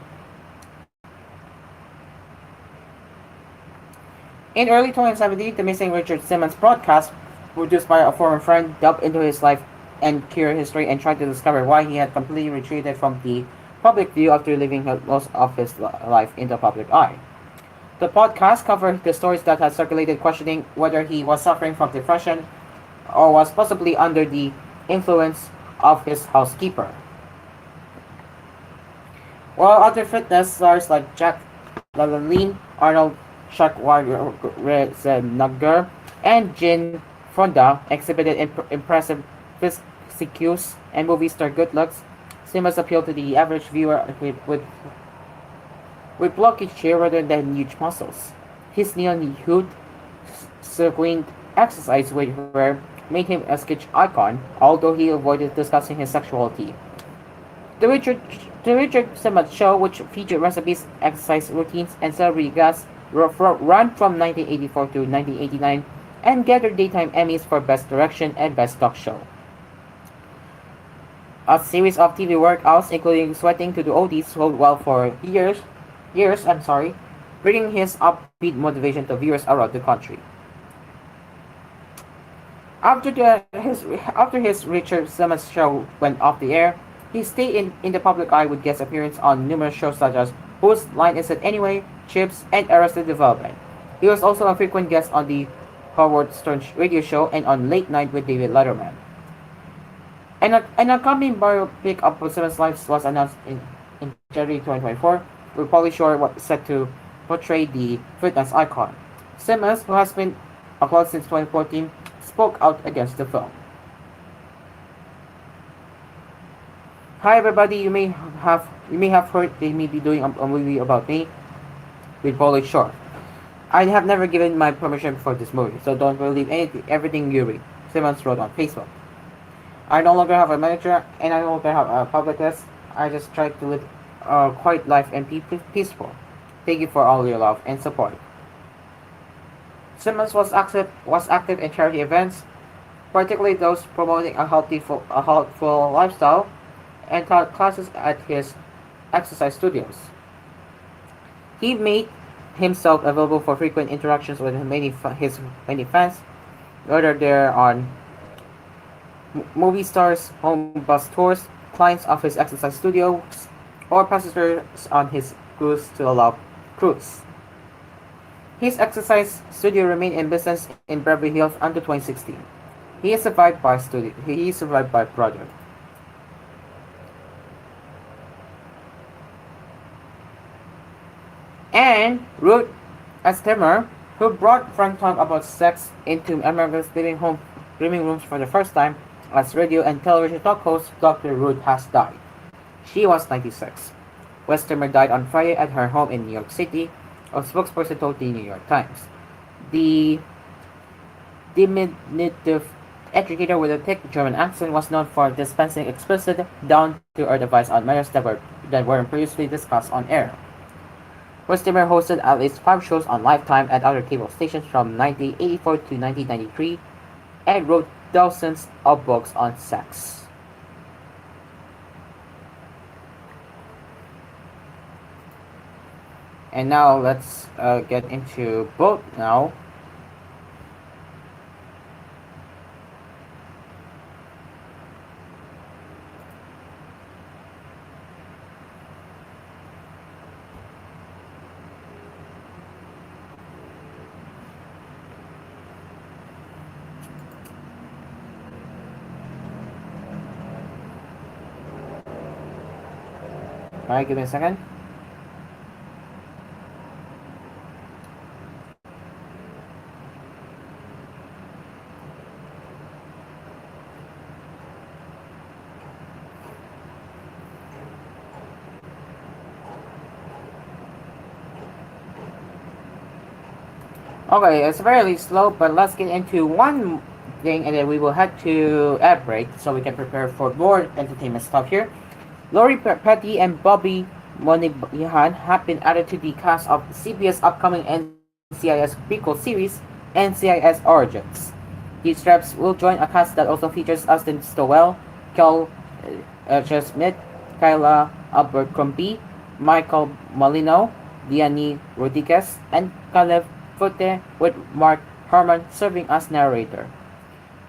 In early 2017, the Missing Richard Simmons broadcast, produced by a former friend, delved into his life and career history and tried to discover why he had completely retreated from the public view after living most of his life in the public eye. The podcast covered the stories that had circulated, questioning whether he was suffering from depression or was possibly under the influence of his housekeeper. While other fitness stars like Jack LaLanne, Arnold Schwarzenegger, and Jane Fonda exhibited impressive physiques and movie star good looks, Simmons appealed to the average viewer with blocky chair rather than huge muscles. His neon hued, sequined exercise wear made him a sketch icon, although he avoided discussing his sexuality. The Richard, the Richard Simmons Show, which featured recipes, exercise routines, and celebrity guests, ran from 1984 to 1989 and gathered daytime Emmys for Best Direction and Best Talk Show. A series of TV workouts, including sweating to the oldies, sold well for years, bringing his upbeat motivation to viewers around the country. After his Richard Simmons Show went off the air, he stayed in the public eye with guest appearances on numerous shows such as Whose Line Is It Anyway, Chips, and Arrested Development. He was also a frequent guest on the Howard Stern radio show and on Late Night with David Letterman. An accompanying biopic of Simmons' life was announced in January 2024, where Pauly Shore was set to portray the fitness icon. Simmons, who has been a close since 2014, spoke out against the film. Hi everybody, you may have heard they may be doing a movie about me with Pauly Shore. I have never given my permission for this movie, so don't believe everything you read, Simmons wrote on Facebook. I no longer have a manager and I no longer have a publicist. I just try to live a quiet life and be peaceful. Thank you for all your love and support. Simmons was active in charity events, particularly those promoting a healthful lifestyle, and taught classes at his exercise studios. He made himself available for frequent interactions with his many fans, whether they're on movie stars, home bus tours, clients of his exercise studios, or passengers on his cruise to Alap cruise. His exercise studio remained in business in Beverly Hills until 2016. He is survived by project. And Ruth Estemer, who brought frank talk about sex into America's living rooms for the first time, as radio and television talk host Dr. Ruth has died. She was 96. Westermer died on Friday at her home in New York City, a spokesperson told the New York Times. The diminutive educator with a thick German accent was known for dispensing explicit, down-to-earth advice on matters that weren't previously discussed on air. Westermer hosted at least 5 shows on Lifetime and other cable stations from 1984 to 1993 and wrote dozens of books on sex. And now let's get into both now. Alright, give me a second. Okay, it's fairly slow, but let's get into one thing and then we will head to ad break so we can prepare for more entertainment stuff here. Lori Petty and Bobby Moynihan have been added to the cast of CBS' upcoming NCIS prequel series, NCIS Origins. These reps will join a cast that also features Austin Stowell, Kel Smith, Kyla Abercrombie, Michael Molino, Diane Rodriguez, and Caleb Foote, with Mark Harmon serving as narrator.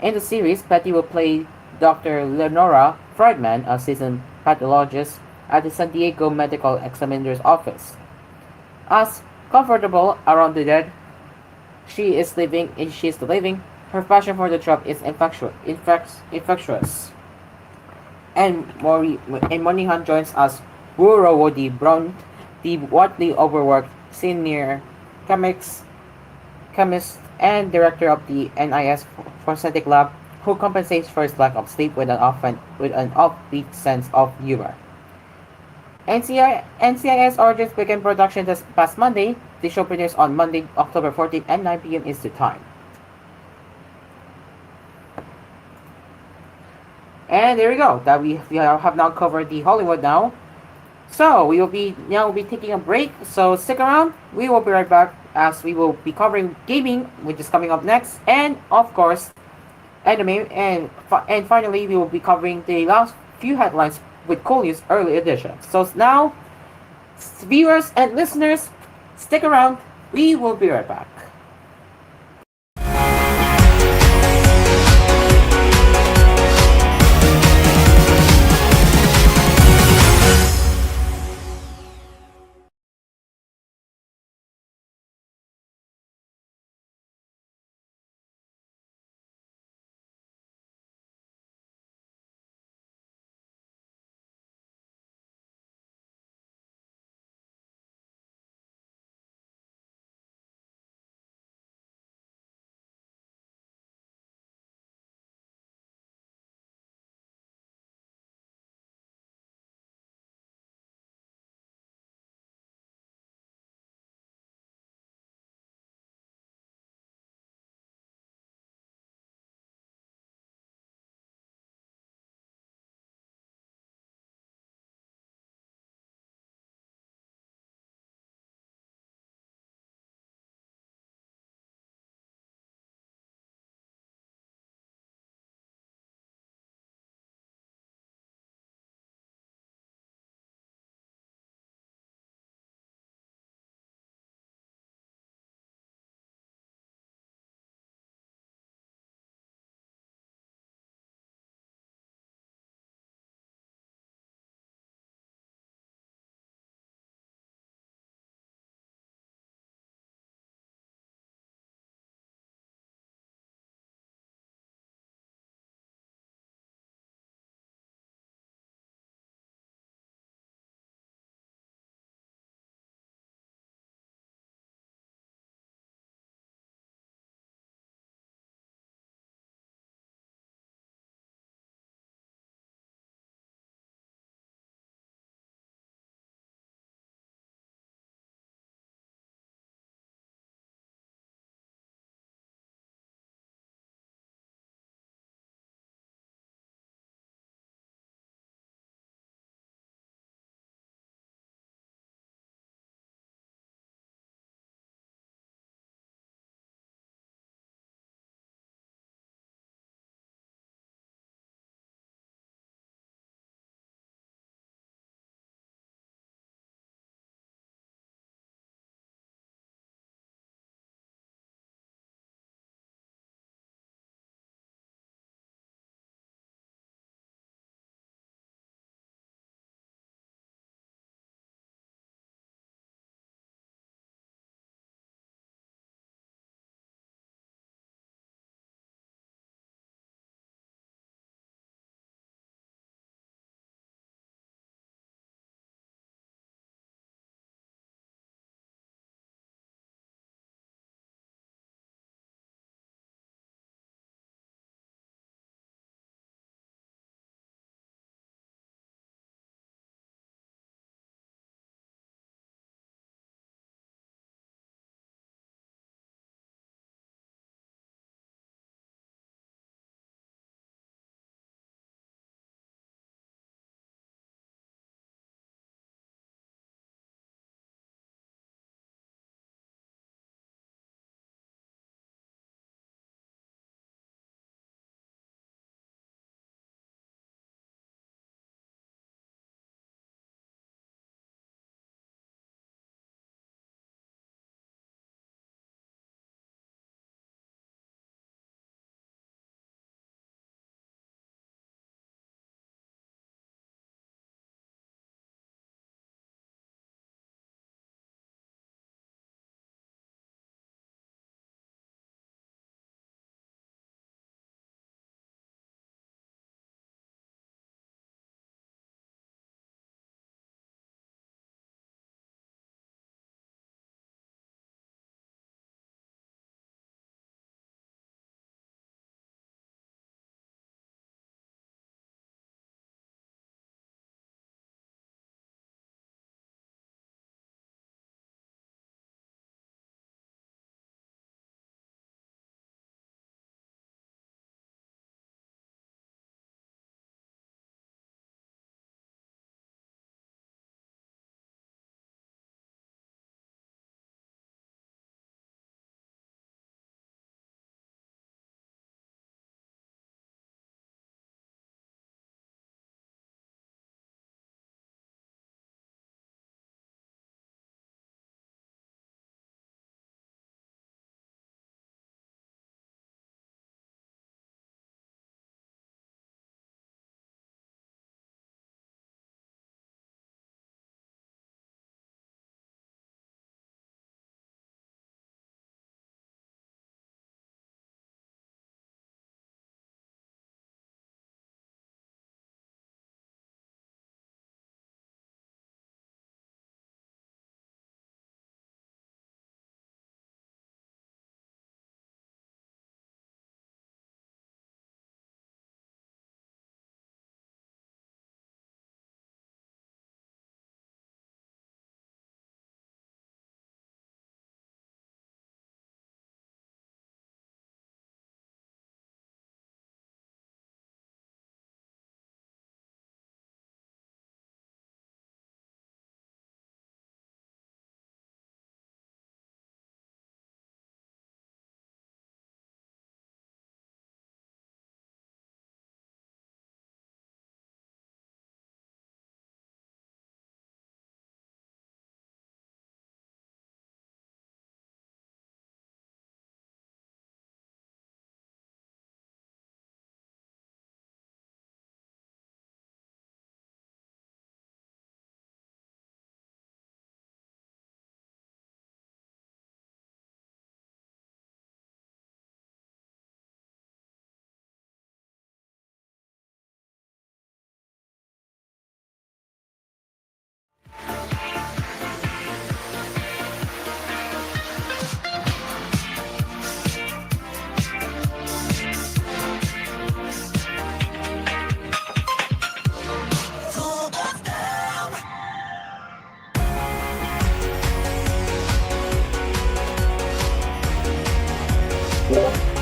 In the series, Petty will play Dr. Lenora Friedman, a seasoned pathologist at the San Diego Medical Examiner's office. As comfortable around the dead she is living, her passion for the job is infectious. And Moynihan joins us Burrow Woody Brown, the widely overworked senior chemist and director of the NIS Forensic Lab, who compensates for his lack of sleep with an offbeat sense of humor. NCIS Origins began production this past Monday. The show premieres on Monday, October 14th at 9 p.m. Eastern Time. And there we go. That we have now covered the Hollywood now. So we will be now be taking a break. So stick around. We will be right back as we will be covering gaming, which is coming up next, and of course anime, and finally we will be covering the last few headlines with koolNews early edition. So now, viewers and listeners, stick around. We will be right back.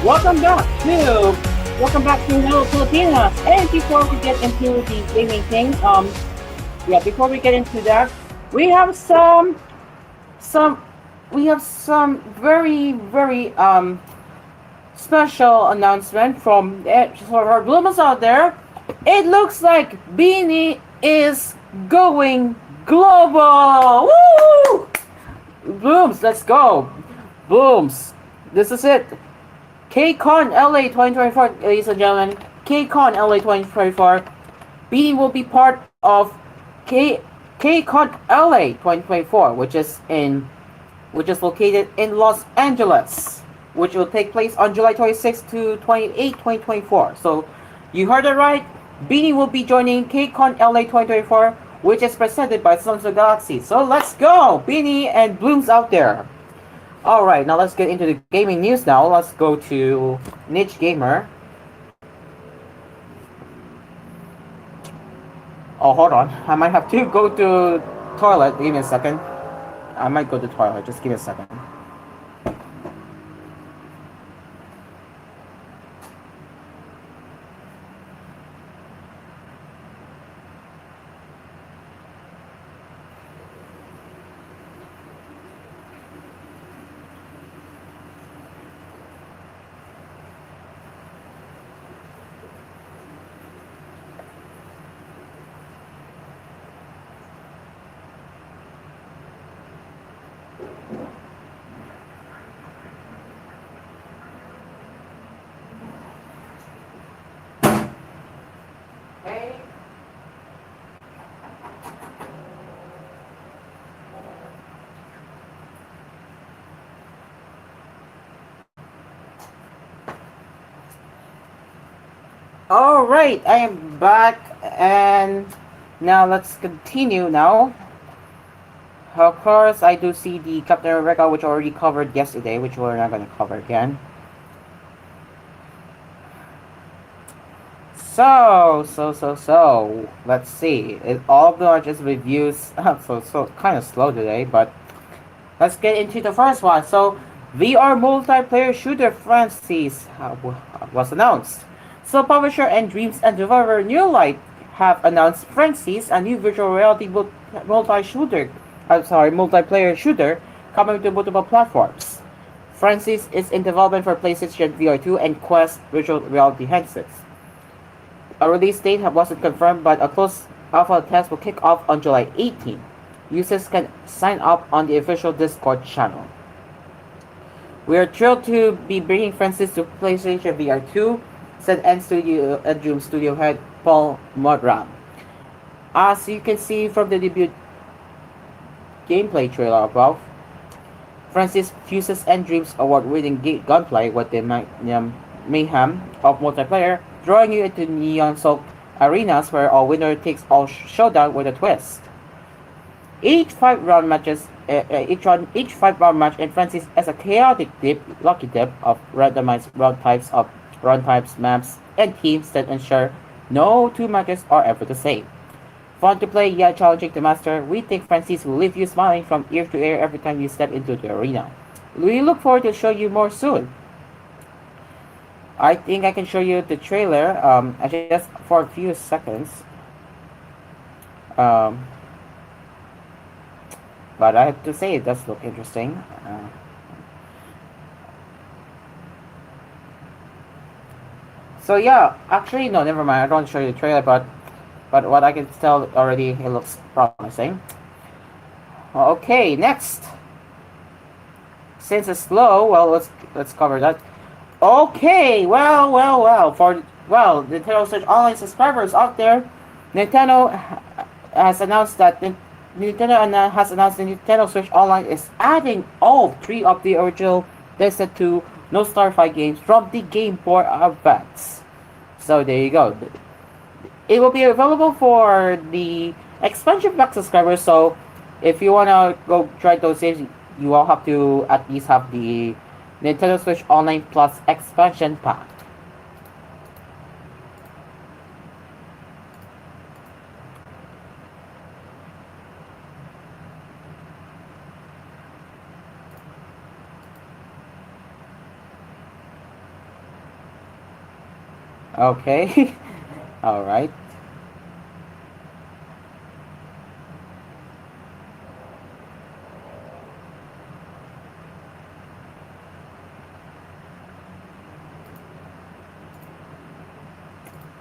welcome back to Hello Pilipinas. And before we get into the gaming thing, before we get into that, we have some very special announcement from for our bloomers out there. It looks like Beanie is going global. Woo! Blooms, let's go. Blooms, this is it. KCON LA 2024, ladies and gentlemen. KCON LA 2024. Beanie will be part of KCON LA 2024, which is located in Los Angeles, which will take place on July 26 to 28, 2024. So, you heard it right. Beanie will be joining KCON LA 2024, which is presented by Samsung Galaxy. So, let's go! Beanie and Blooms out there. Alright, now let's get into the gaming news now. Let's go to Niche Gamer. Oh, hold on. I might have to go to toilet. Give me a second. I might go to toilet. Just give me a second. Alright, I am back, and now let's continue now. Of course, I do see the Captain America, which I already covered yesterday, which we're not going to cover again. So, let's see. All of them are just reviews, so kind of slow today, but let's get into the first one. So, VR multiplayer shooter Francis was announced. So, publisher and Dreams and developer New Light have announced Francis, a new virtual reality multiplayer shooter coming to multiple platforms. Francis is in development for PlayStation VR 2 and Quest virtual reality headsets. A release date wasn't confirmed, but a closed alpha test will kick off on July 18. Users can sign up on the official Discord channel. We are thrilled to be bringing Francis to PlayStation VR 2, said Dream Studio head Paul Modram. As you can see from the debut gameplay trailer above, Francis fuses Dream's award-winning gunplay with the mayhem of multiplayer, drawing you into neon-soaked arenas where a winner-takes-all showdown with a twist. Each five-round match in Francis has a chaotic lucky dip of randomized run types, maps, and teams that ensure no two matches are ever the same. Fun to play yet challenging to master, we think Francis will leave you smiling from ear to ear every time you step into the arena. We look forward to showing you more soon. I think I can show you the trailer just for a few seconds. But I have to say it does look interesting. So yeah, actually no, never mind. I don't show you the trailer, but what I can tell already, it looks promising. Okay, next. Since it's slow, well, let's cover that. Okay, well, Nintendo Switch Online subscribers out there, Nintendo has announced the Nintendo Switch Online is adding all three of the original Destined to No Starfight games from the Game Boy Advance. So there you go. It will be available for the expansion pack subscribers. So if you wanna go try those games, you all have to at least have the Nintendo Switch Online Plus expansion pack. Okay. All right.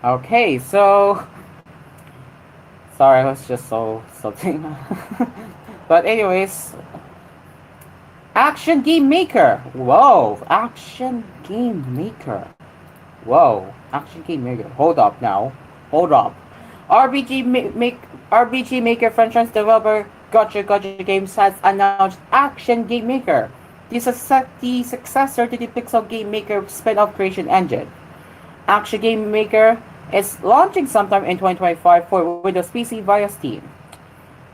Okay, so sorry, I was just so thing. But anyways, Action Game Maker. Whoa, Action Game Maker. Whoa, Action Game Maker. Hold up now. Hold up. RPG Maker franchise developer Gotcha Games has announced Action Game Maker, the successor to the Pixel Game Maker spin-off creation engine. Action Game Maker is launching sometime in 2025 for Windows PC via Steam.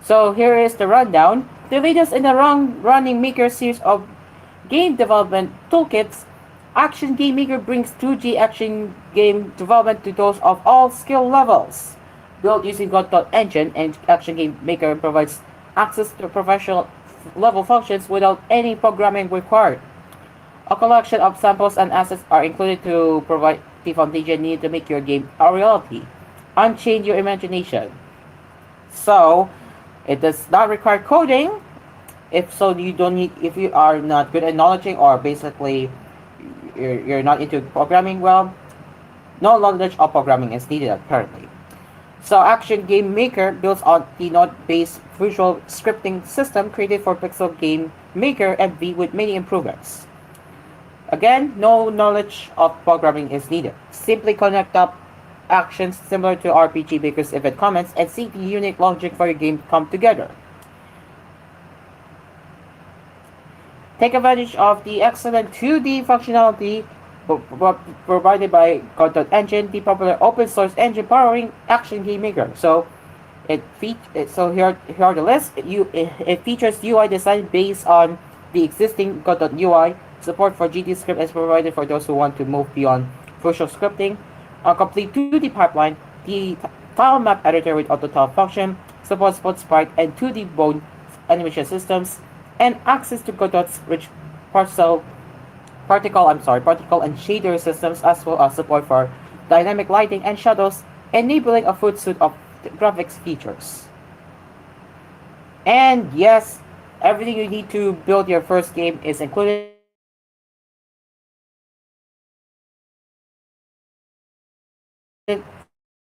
So here is the rundown. The latest in the running Maker series of game development toolkits, Action Game Maker brings 2D action game development to those of all skill levels. Built using Godot engine, and Action Game Maker provides access to professional level functions without any programming required. A collection of samples and assets are included to provide the foundation needed to make your game a reality. Unchain your imagination. So, it does not require coding. If so, you don't need. If you are not good at knowledging, or basically you're not into programming well, no knowledge of programming is needed currently. So, Action Game Maker builds on the Node-based visual scripting system created for Pixel Game Maker MV with many improvements. Again, no knowledge of programming is needed. Simply connect up actions similar to RPG Maker's event comments and see the unique logic for your game come together. Take advantage of the excellent 2D functionality provided by Godot Engine, the popular open source engine powering Action Game Maker. So, here are the list. It features UI design based on the existing Godot UI. Support for GDScript is provided for those who want to move beyond visual scripting. A complete 2D pipeline, the tile map editor with auto tile function, supports both sprite and 2D bone animation systems, and access to Godot's rich particle and shader systems, as well as support for dynamic lighting and shadows, enabling a full suite of graphics features. And yes, everything you need to build your first game is included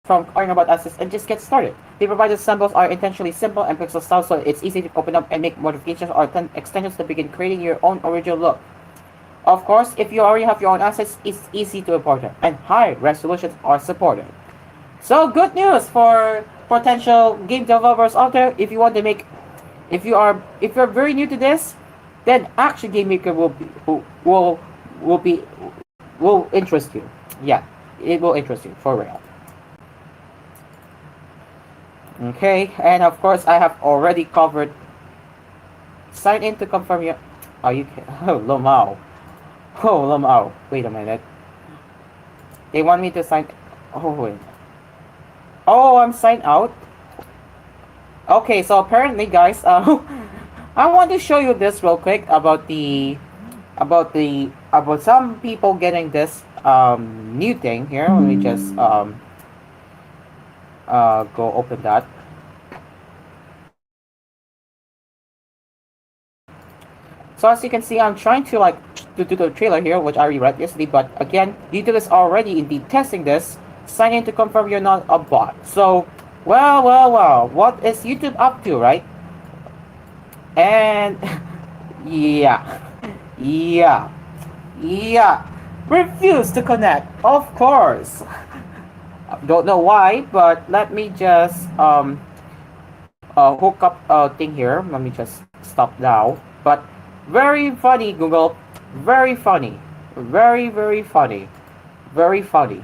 from caring about assets and just get started. The provided samples are intentionally simple and pixel style, so it's easy to open up and make modifications or extensions to begin creating your own original look. Of course, if you already have your own assets, it's easy to import them, and high resolutions are supported. So good news for potential game developers out there. If you want to make, if you're very new to this, then Action Game Maker will interest you. Yeah, it will interest you for real. Okay, and of course I have already covered. Sign in to confirm your. Oh, you can. Oh, Lomao. Oh, Lomao. Wait a minute. They want me to sign. Oh, wait. Oh, I'm signed out. Okay, so apparently, guys, I want to show you this real quick about some people getting this new thing here. Let me just go open that. So as you can see, I'm trying to to do the trailer here, which I already read yesterday, but again, you do this already indeed testing this. Sign in to confirm you're not a bot. So, well, what is YouTube up to, right? And yeah, refuse to connect, of course. Don't know why, but let me just hook up a thing here. Let me just stop now. But very funny, Google. Very funny. Very funny. Very funny.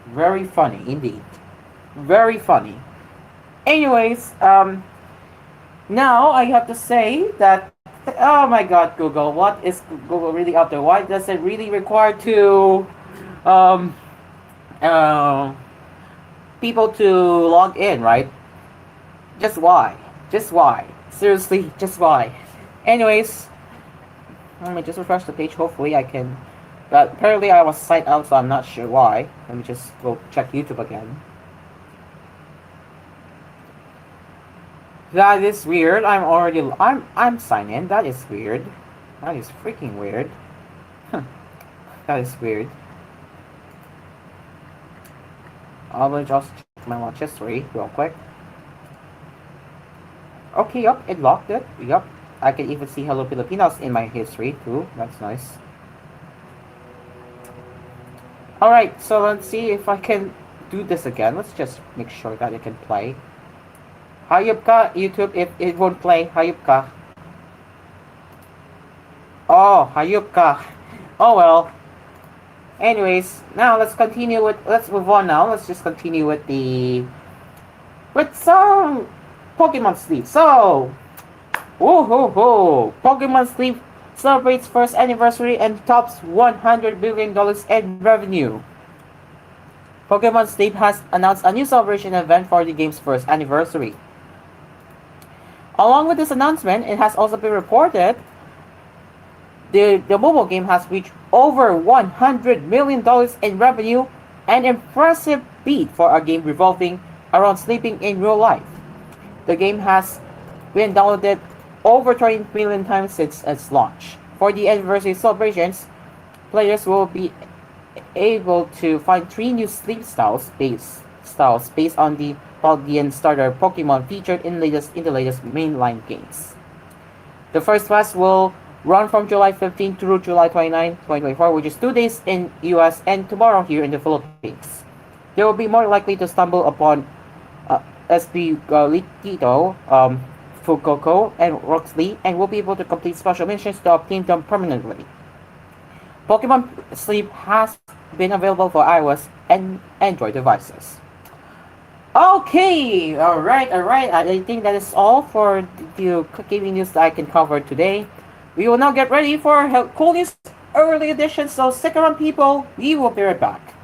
Very funny indeed. Very funny. Anyways, now I have to say that, oh my god, Google, what is Google really up to? Why does it really require to people to log in, right? Just why? Just why? Seriously, just why? Anyways, let me just refresh the page. Hopefully I can But apparently I was signed out, so I'm not sure why. Let me just go check YouTube again. That is weird. I'm signed in. That is weird. That is freaking weird. That is weird. I will just check my watch history real quick. Okay, yup, it locked it. Yup. I can even see Hello Pilipinas in my history too. That's nice. Alright, so let's see if I can do this again. Let's just make sure that it can play. Hayop ka, YouTube, if it won't play. Hayop ka. Oh, hayop ka. Oh well. Anyways, now let's move on now. Let's just continue with some Pokemon Sleep. So, woohoo! Pokemon Sleep celebrates first anniversary and tops $100 billion in revenue. Pokemon Sleep has announced a new celebration event for the game's first anniversary. Along with this announcement, it has also been reported the mobile game has reached over $100 million in revenue, an impressive feat for a game revolving around sleeping in real life. The game has been downloaded over 20 million times since its launch. For the anniversary celebrations, players will be able to find three new sleep styles based on the Paldean starter Pokemon featured in the latest mainline games. The first class will run from July 15 through July 29, 2024, which is 2 days in US and tomorrow here in the Philippines. They will be more likely to stumble upon Esprigolito, Fugoco, and Roxley, and will be able to complete special missions to obtain them permanently. Pokemon Sleep has been available for iOS and Android devices. Okay, alright. I think that is all for the gaming news that I can cover today. We will now get ready for koolNews early edition, so stick around, people. We will be right back.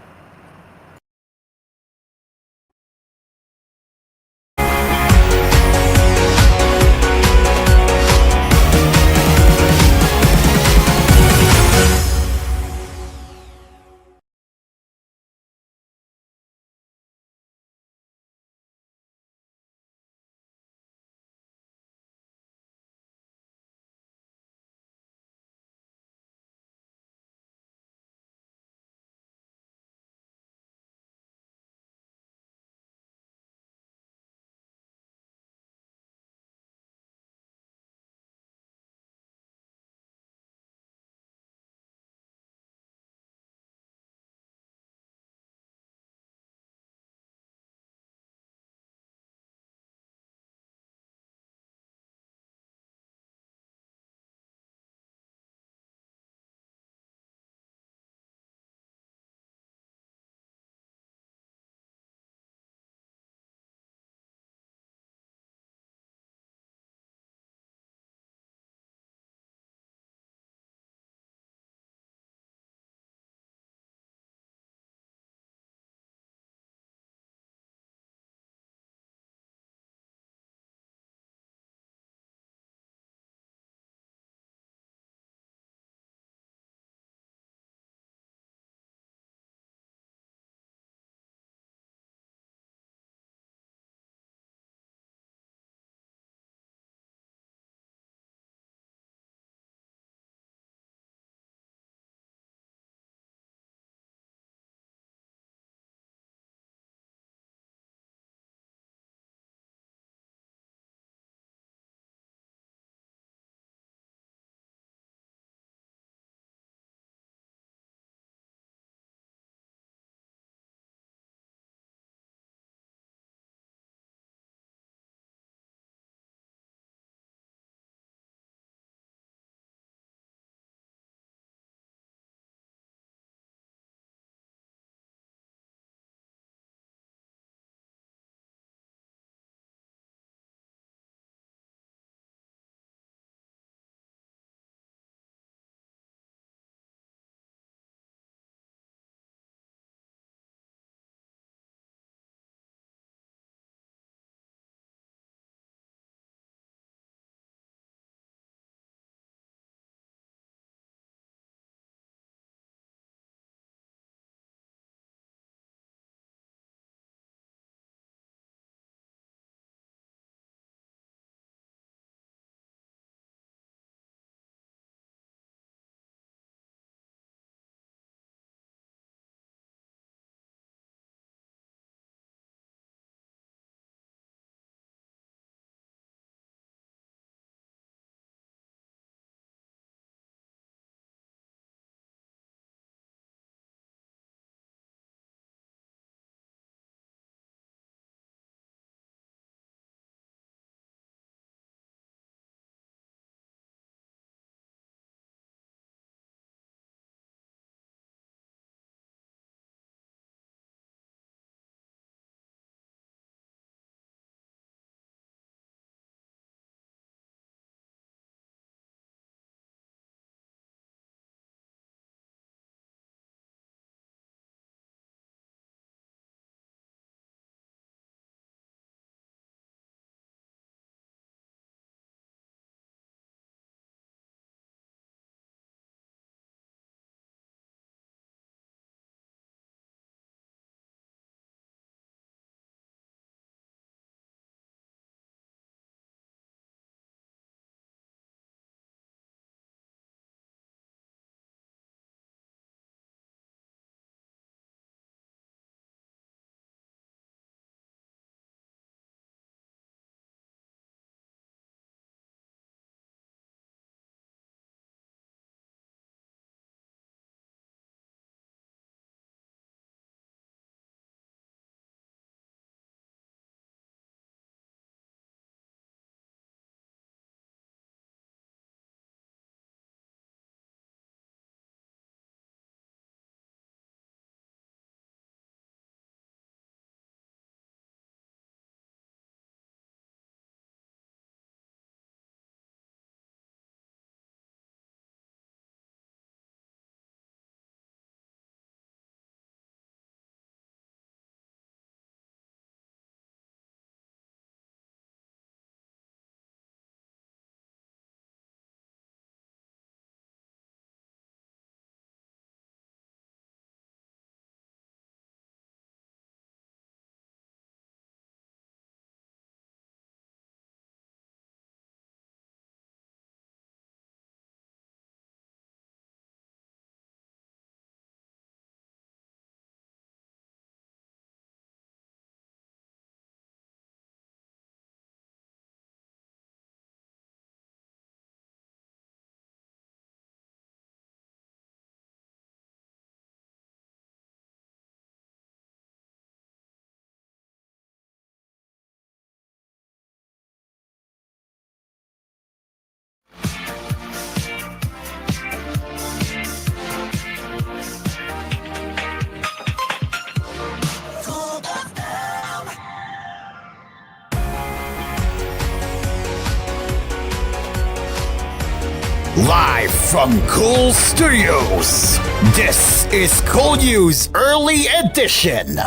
Live from Cool Studios, this is koolNews Early Edition.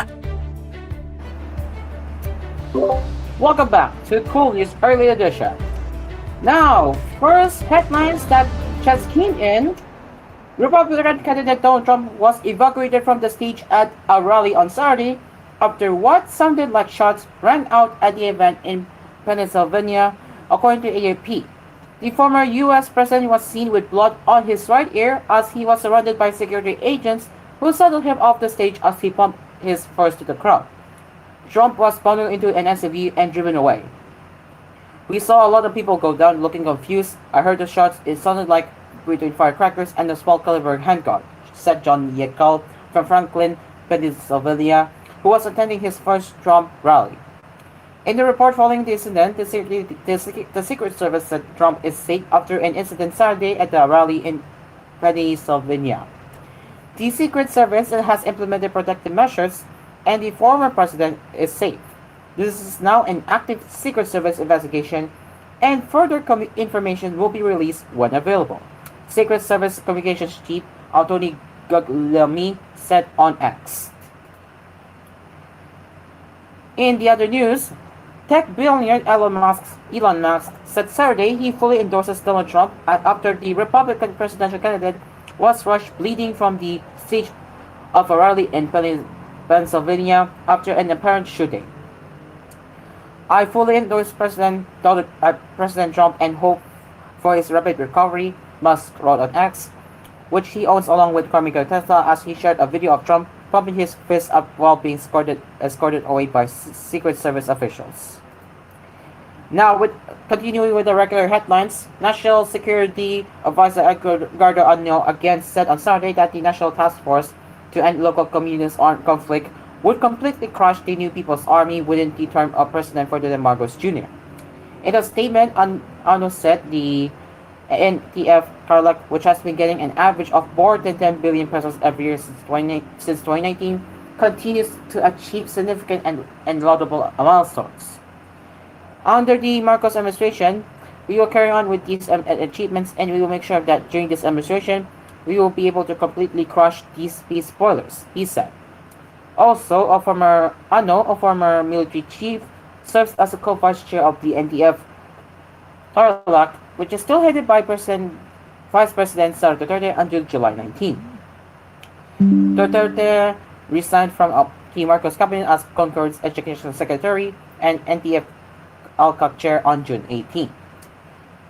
Welcome back to koolNews Early Edition. Now, first headlines that just came in. Republican candidate Donald Trump was evacuated from the stage at a rally on Saturday after what sounded like shots rang out at the event in Pennsylvania, according to AFP. The former U.S. president was seen with blood on his right ear as he was surrounded by security agents who settled him off the stage as he pumped his fist to the crowd. Trump was bundled into an SUV and driven away. We saw a lot of people go down looking confused. I heard the shots. It sounded like between firecrackers and a small caliber handgun, said John Yekal from Franklin, Pennsylvania, who was attending his first Trump rally. In the report following the incident, the Secret Service said Trump is safe after an incident Saturday at the rally in Pennsylvania. The Secret Service has implemented protective measures, and the former president is safe. This is now an active Secret Service investigation, and further information will be released when available. Secret Service Communications Chief Anthony Guglielmi said on X. In the other news, tech billionaire Elon Musk said Saturday he fully endorses Donald Trump after the Republican presidential candidate was rushed bleeding from the stage of a rally in Pennsylvania after an apparent shooting. I fully endorse President Trump and hope for his rapid recovery, Musk wrote on X, which he owns along with carmaker Tesla, as he shared a video of Trump pumping his fist up while being escorted away by Secret Service officials. Now, continuing with the regular headlines, National Security Advisor Edgardo Ano again said on Saturday that the National Task Force to End Local Communist Armed Conflict would completely crush the New People's Army within the term of President Ferdinand Marcos Jr. In a statement, Ano said the NTF Tarlac, which has been getting an average of more than 10 billion pesos every year since 2019, continues to achieve significant and laudable milestones. Under the Marcos administration, we will carry on with these achievements, and we will make sure that during this administration, we will be able to completely crush these peace spoilers, he said. Also, a former military chief, serves as a co-vice chair of the NTF Tarlac, which is still headed by Vice President Sara Duterte until July 19. Duterte resigned from the Marcos cabinet as Concord's Education Secretary and NTF ALCAC chair on June 18.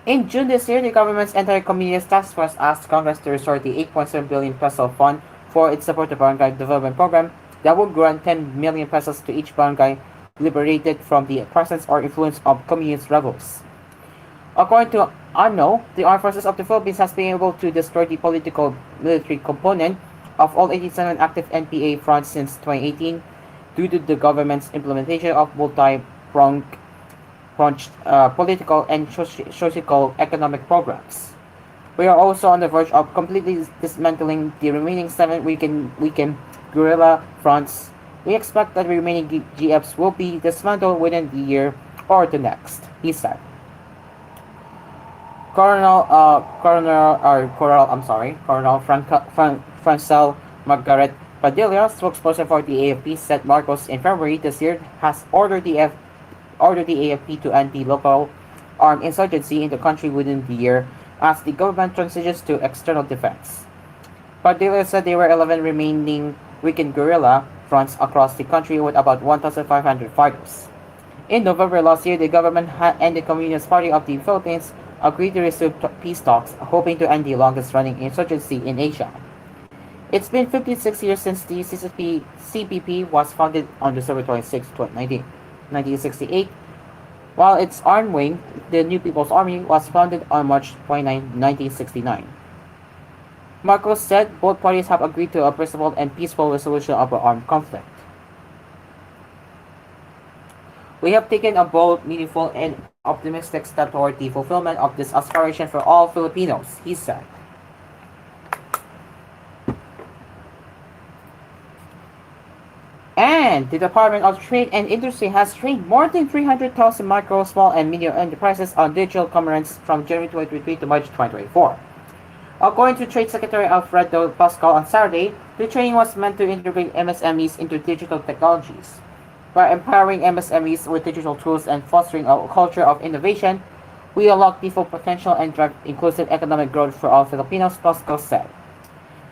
In June this year, the government's Anti-Communist Task Force asked Congress to restore the 8.7 billion peso fund for its support of barangay development program that would grant 10 million pesos to each barangay liberated from the presence or influence of communist rebels. According to ANO, the Armed Forces of the Philippines has been able to destroy the political military component of all 87 active NPA fronts since 2018 due to the government's implementation of multi-pronged political and socio-economic programs. We are also on the verge of completely dismantling the remaining 7 weakened guerrilla fronts. We expect that the remaining GFs will be dismantled within the year or the next, he said. Colonel Francel Margaret Padilla, spokesperson for the AFP, said Marcos in February this year has ordered the AFP to end the local armed insurgency in the country within the year as the government transitions to external defense. Padilla said there were 11 remaining weakened guerrilla fronts across the country with about 1,500 fighters. In November last year, the government and the Communist Party of the Philippines agreed to resume peace talks, hoping to end the longest-running insurgency in Asia. It's been 56 years since the CPP was founded on December 26, 1968, while its armed wing, the New People's Army, was founded on March 29, 1969. Marcos said both parties have agreed to a principled and peaceful resolution of the armed conflict. We have taken a bold, meaningful, and optimistic step toward the fulfillment of this aspiration for all Filipinos, he said. And the Department of Trade and Industry has trained more than 300,000 micro, small, and medium enterprises on digital commerce from January 2023 to March 2024. According to Trade Secretary Alfredo Pascal on Saturday, the training was meant to integrate MSMEs into digital technologies. By empowering MSMEs with digital tools and fostering a culture of innovation, we unlock the full potential and drive inclusive economic growth for all Filipinos, Pascal said.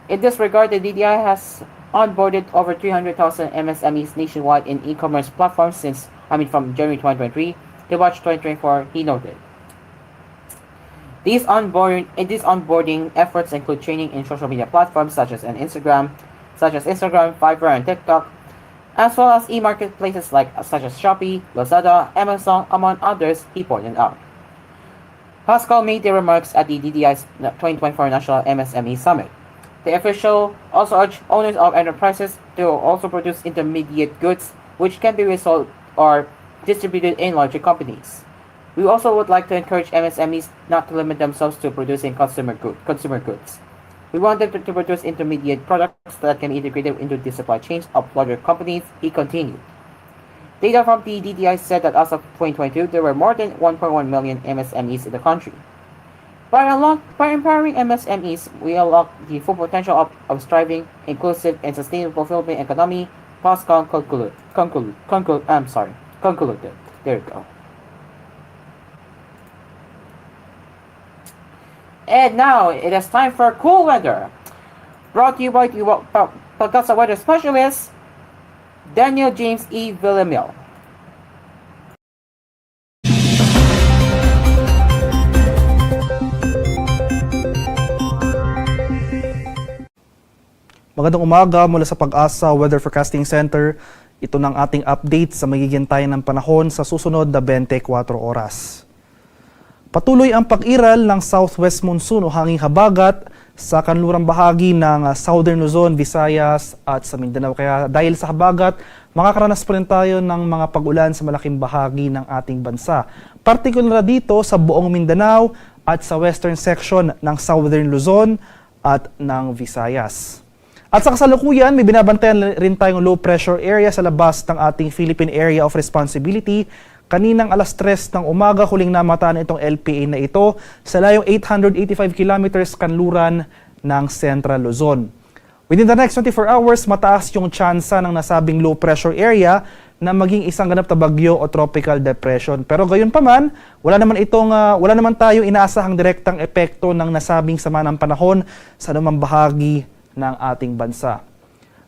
In this regard, the DDI has onboarded over 300,000 MSMEs nationwide in e-commerce platforms from January 2023 to March 2024, he noted. These onboarding efforts include training in social media platforms such as Instagram, Fiverr, and TikTok, as well as e-marketplaces such as Shopee, Lazada, Amazon, among others, he pointed out. Pascal made the remarks at the DDI's 2024 National MSME Summit. The official also urged owners of enterprises to also produce intermediate goods which can be resold or distributed in larger companies. We also would like to encourage MSMEs not to limit themselves to producing consumer goods. We want them to produce intermediate products that can be integrated into the supply chains of larger companies, he continued. Data from the DTI said that as of 2022, there were more than 1.1 million MSMEs in the country. By empowering MSMEs, we unlock the full potential of thriving, inclusive, and sustainable Philippine economy, Pascal concluded. There you go. And now, it is time for cool weather. Brought to you by the Pagkasa Weather Specialist, Daniel James E. Villamil. Magandang umaga mula sa Pag-asa Weather Forecasting Center. Ito ng ating update sa magiging tayo ng panahon sa susunod na 24 oras. Patuloy ang pag-iral ng southwest monsoon o hanging habagat sa kanlurang bahagi ng Southern Luzon, Visayas at sa Mindanao. Kaya dahil sa habagat, makakaranas pa rin tayo ng mga pag-ulan sa malaking bahagi ng ating bansa. Partikular dito sa buong Mindanao at sa western section ng Southern Luzon at ng Visayas. At sa kasalukuyan, may binabantayan rin tayong low pressure area sa labas ng ating Philippine Area of Responsibility. Kaninang alas 3 ng umaga, huling namataan itong LPA na ito sa layong 885 kilometers kanluran ng Central Luzon. Within the next 24 hours, mataas yung tsansa ng nasabing low pressure area na maging isang ganap na bagyo o tropical depression. Pero gayon pa man, wala naman tayong inaasahang direktang epekto ng nasabing sama ng panahon sa anumang bahagi ng ating bansa.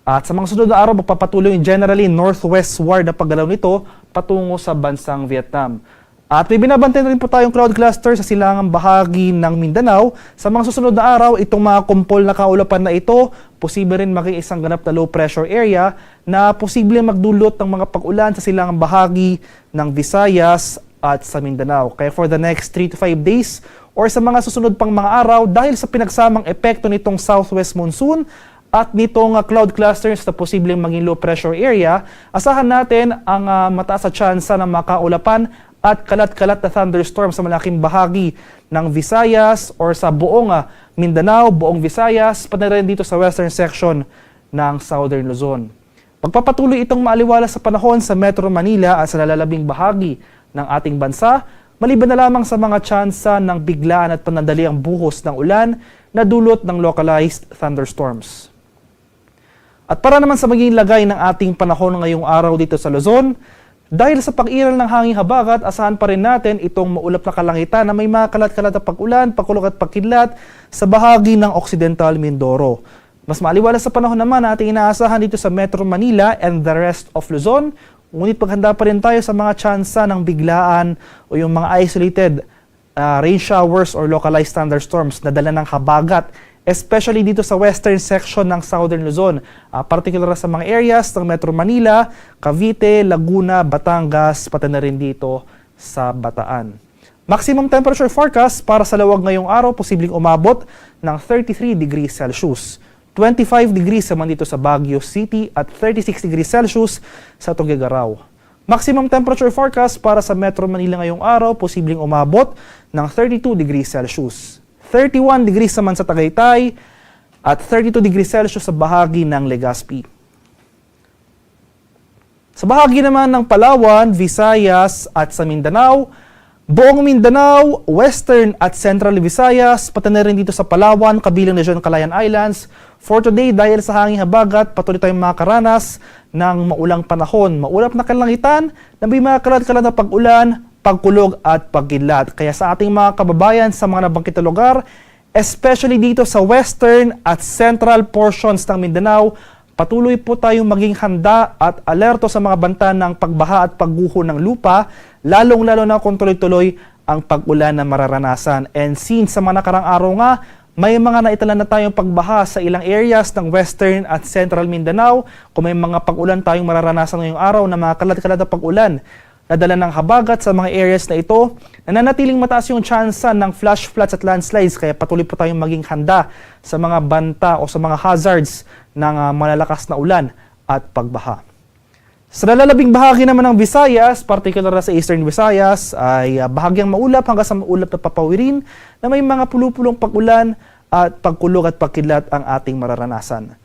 At sa mga sunod na araw, magpapatuloy generally northwestward na paggalaw nito patungo sa bansang Vietnam. At may binabantayan rin po tayong cloud cluster sa silangang bahagi ng Mindanao. Sa mga susunod na araw, itong mga kumpol na kaulapan na ito, posible rin maging isang ganap na low pressure area na posible magdulot ng mga pag-ulan sa silangang bahagi ng Visayas at sa Mindanao. Kaya for the next 3 to 5 days or sa mga susunod pang mga araw, dahil sa pinagsamang epekto nitong southwest monsoon at nitong cloud clusters na posibleng maging low pressure area, asahan natin ang mataas na tsansa ng makaulapan at kalat-kalat na thunderstorm sa malaking bahagi ng Visayas or sa buong Mindanao, buong Visayas, pati rin dito sa western section ng Southern Luzon. Pagpapatuloy itong maaliwalas sa panahon sa Metro Manila at sa nalalabing bahagi ng ating bansa, maliban na lamang sa mga tsansa ng biglaan at panandaliang buhos ng ulan na dulot ng localized thunderstorms. At para naman sa maging lagay ng ating panahon ngayong araw dito sa Luzon, dahil sa pag-iral ng hanging habagat, asahan pa rin natin itong maulap na kalangitan na may mga kalat-kalat na pag-ulan, pagkulog at pagkidlat sa bahagi ng Occidental Mindoro. Mas maaliwalas sa panahon naman na ating inaasahan dito sa Metro Manila and the rest of Luzon, ngunit paghanda pa rin tayo sa mga tsansa ng biglaan o yung mga isolated rain showers or localized thunderstorms na dala ng habagat, especially dito sa western section ng Southern Luzon, particular sa mga areas ng Metro Manila, Cavite, Laguna, Batangas, pati na rin dito sa Bataan. Maximum temperature forecast para sa lawag ngayong araw, posibleng umabot ng 33 degrees Celsius. 25 degrees naman dito sa Baguio City at 36 degrees Celsius sa Tuguegarao. Maximum temperature forecast para sa Metro Manila ngayong araw, posibleng umabot ng 32 degrees Celsius. 31 degrees naman sa Tagaytay at 32 degrees Celsius sa bahagi ng Legazpi. Sa bahagi naman ng Palawan, Visayas at sa Mindanao, Buong Mindanao, Western at Central Visayas, pati na rin dito sa Palawan, kabilang na dyan Calayan Islands. For today, dahil sa hanging habagat, patuloy tayong makakaranas ng maulang panahon. Maulap na kalangitan na may mga kalad-kalad na pag-ulan, pagkulog at pagkidlat. Kaya sa ating mga kababayan sa mga nabanggit na lugar, especially dito sa Western at Central portions ng Mindanao, patuloy po tayong maging handa at alerto sa mga banta ng pagbaha at pagguho ng lupa, lalong-lalo na kung tuloy-tuloy ang pag-ulan na mararanasan. And since sa mga nakarang araw nga, may mga naitala na tayong pagbaha sa ilang areas ng Western at Central Mindanao, kung may mga pag-ulan tayong mararanasan ngayong araw na mga kalad-kalad na pag-ulan, nadala ng habagat sa mga areas na ito, nananatiling mataas yung tsansa ng flash floods at landslides, kaya patuloy po tayong maging handa sa mga banta o sa mga hazards ng malalakas na ulan at pagbaha. Sa nalalabing bahagi naman ng Visayas, particular na sa Eastern Visayas, ay bahagyang maulap hanggang sa maulap na papawirin na may mga pulupulong pag-ulan at pagkulog at pagkidlat ang ating mararanasan.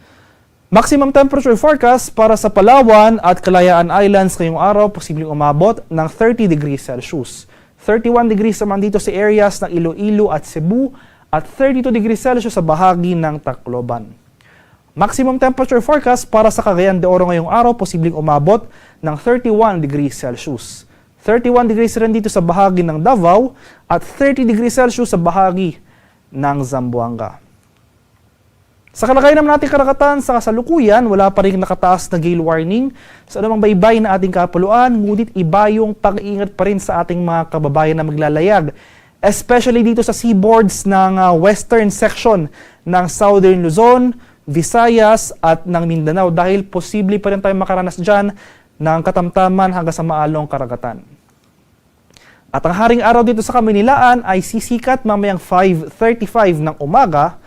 Maximum temperature forecast para sa Palawan at Calayan Islands ngayong araw, posibleng umabot ng 30 degrees Celsius. 31 degrees naman dito sa areas ng Iloilo at Cebu at 32 degrees Celsius sa bahagi ng Tacloban. Maximum temperature forecast para sa Cagayan de Oro ngayong araw, posibleng umabot ng 31 degrees Celsius. 31 degrees rin dito sa bahagi ng Davao at 30 degrees Celsius sa bahagi ng Zamboanga. Sa kalagayan naman natin karagatan, sa kasalukuyan, wala pa rin nakataas na gale warning sa anumang baybay na ating kapuluan, ngunit iba yung pag-iingat pa rin sa ating mga kababayan na maglalayag, especially dito sa seaboards ng western section ng Southern Luzon, Visayas at ng Mindanao dahil posible pa rin tayo makaranas dyan ng katamtaman hanggang sa maalong karagatan. At ang haring araw dito sa Kamunilaan ay sisikat mamayang 5:35 ng umaga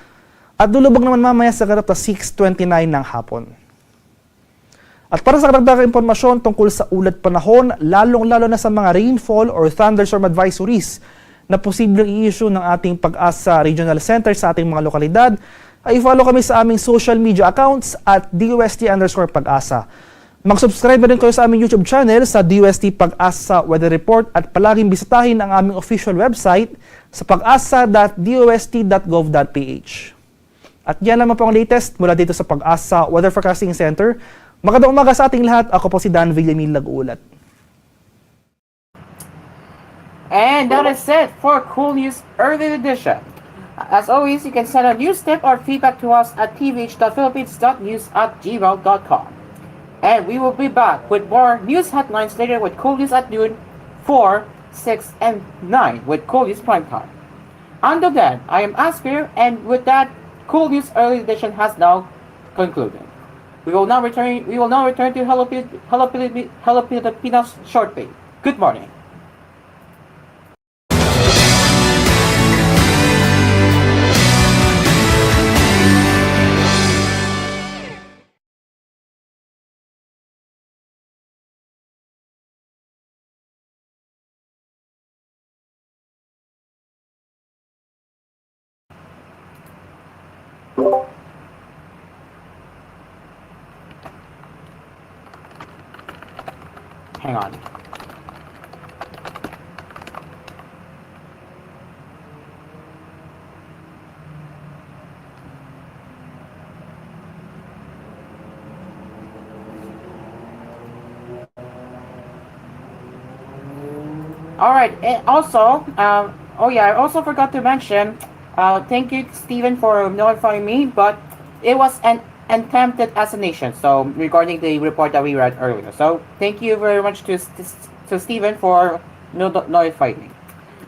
at lulubog naman mamaya sa ganap na 6:29 ng hapon. At para sa karagdagang impormasyon tungkol sa ulat panahon, lalong-lalo na sa mga rainfall or thunderstorm advisories na posibleng i-issue ng ating Pag-asa Regional Center sa ating mga lokalidad, ay follow kami sa aming social media accounts at DUST_Pag-asa. Mag-subscribe na rin kayo sa aming YouTube channel sa DUST Pag-asa Weather Report at palaging bisitahin ang aming official website sa pag-asa.dust.gov.ph. At yan naman po ang latest mula dito sa Pag-asa Weather Forecasting Center. Magandang umaga sa ating lahat. Ako po si Dan Villamil nag-uulat. And that is it for koolNews Early Edition. As always, you can send a news tip or feedback to us at tvh.philippines.news@gmail.com. And we will be back with more news headlines later with koolNews at noon, 4, 6, and 9 with koolNews Primetime. Until then, I am Asphere, and with that, koolNews Early Edition has now concluded. We will now return to Hello Pilipinas shortly. Good morning. Hang on. Alright, and also, I also forgot to mention, thank you, Stephen, for notifying me, but it was an attempted assassination, so regarding the report that we read earlier. So, thank you very much to Stephen for notifying me.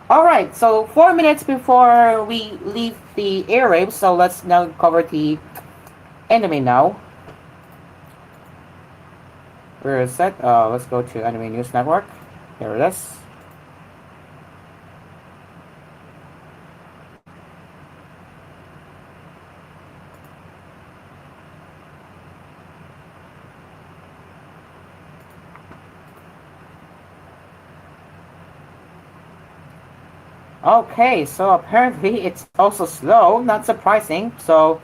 Alright, so 4 minutes before we leave the airwaves, so let's now cover the anime now. Where is it? Let's go to Anime News Network. Here it is. Okay, so apparently it's also slow, not surprising. So,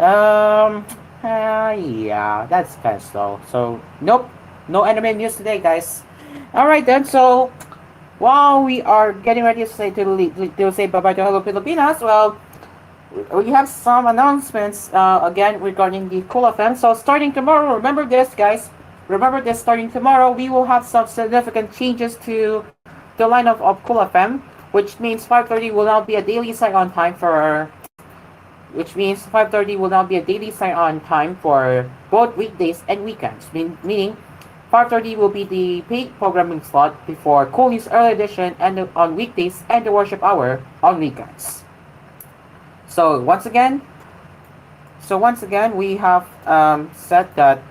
yeah, that's kind of slow. So, nope, no anime news today, guys. Alright then, so while we are getting ready to say bye bye to Hello Pilipinas, well, we have some announcements again regarding the koolFM. So starting tomorrow, remember this, guys. Remember this. Starting tomorrow, we will have some significant changes to the lineup of koolFM, which means 5:30 will now be a daily sign-on time for. Which means 5:30 will now be a daily sign-on time for both weekdays and weekends. Meaning, 5:30 will be the paid programming slot before koolNews Early Edition and on weekdays and the worship hour on weekends. So once again, we have said that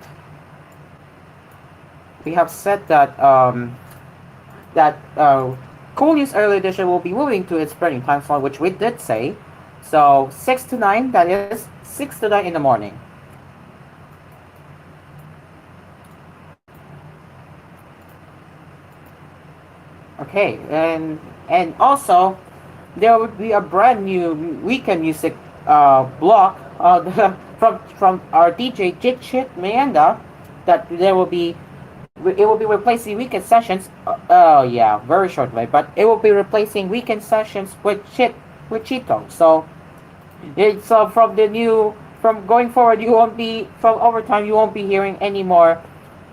koolNews Early Edition will be moving to its burning time slot, which we did say. So 6 to 9, that is 6 to 9 in the morning. Okay, and also there would be a brand new weekend music block from our DJ Chit Miranda that it will be replacing weekend sessions. Yeah, very short way, but it will be replacing weekend sessions with Chito. So it's from going forward, you won't be from overtime. You won't be hearing any more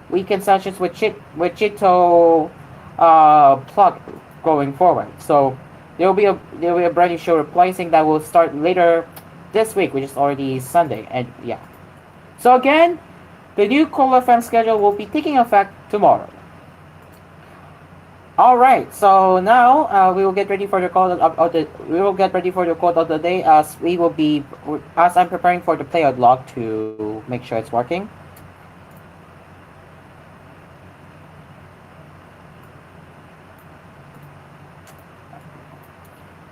weekend sessions with Chito plug going forward. So there will be a brand new show replacing that will start later this week, which is already Sunday. And yeah. So again, the new koolFM schedule will be taking effect tomorrow. All right. So now we will get ready for the quote of the day as I'm preparing for the playout log to make sure it's working.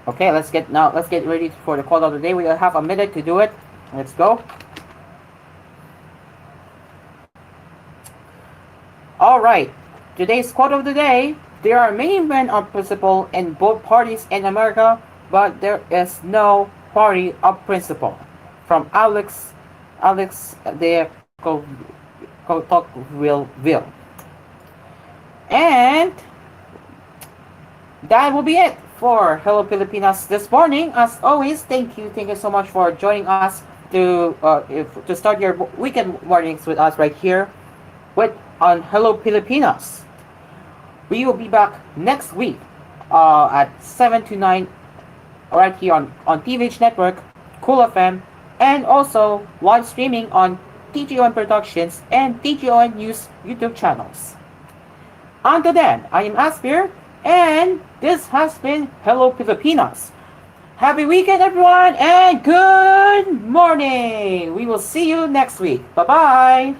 Okay, let's get ready for the quote of the day. We have a minute to do it. Let's go. All right. Today's quote of the day: there are many men of principle in both parties in America, but there is no party of principle. From Alex de Tocqueville. And that will be it for Hello Pilipinas this morning. As always, thank you so much for joining us to start your weekend mornings with us right here on Hello Pilipinas. We will be back next week at 7 to 9 right here on TVH Network, koolFM, and also live streaming on TGON Productions and TGON News YouTube channels. Until then, I am Asphere, and this has been Hello Pilipinas. Happy weekend, everyone, and good morning! We will see you next week. Bye-bye!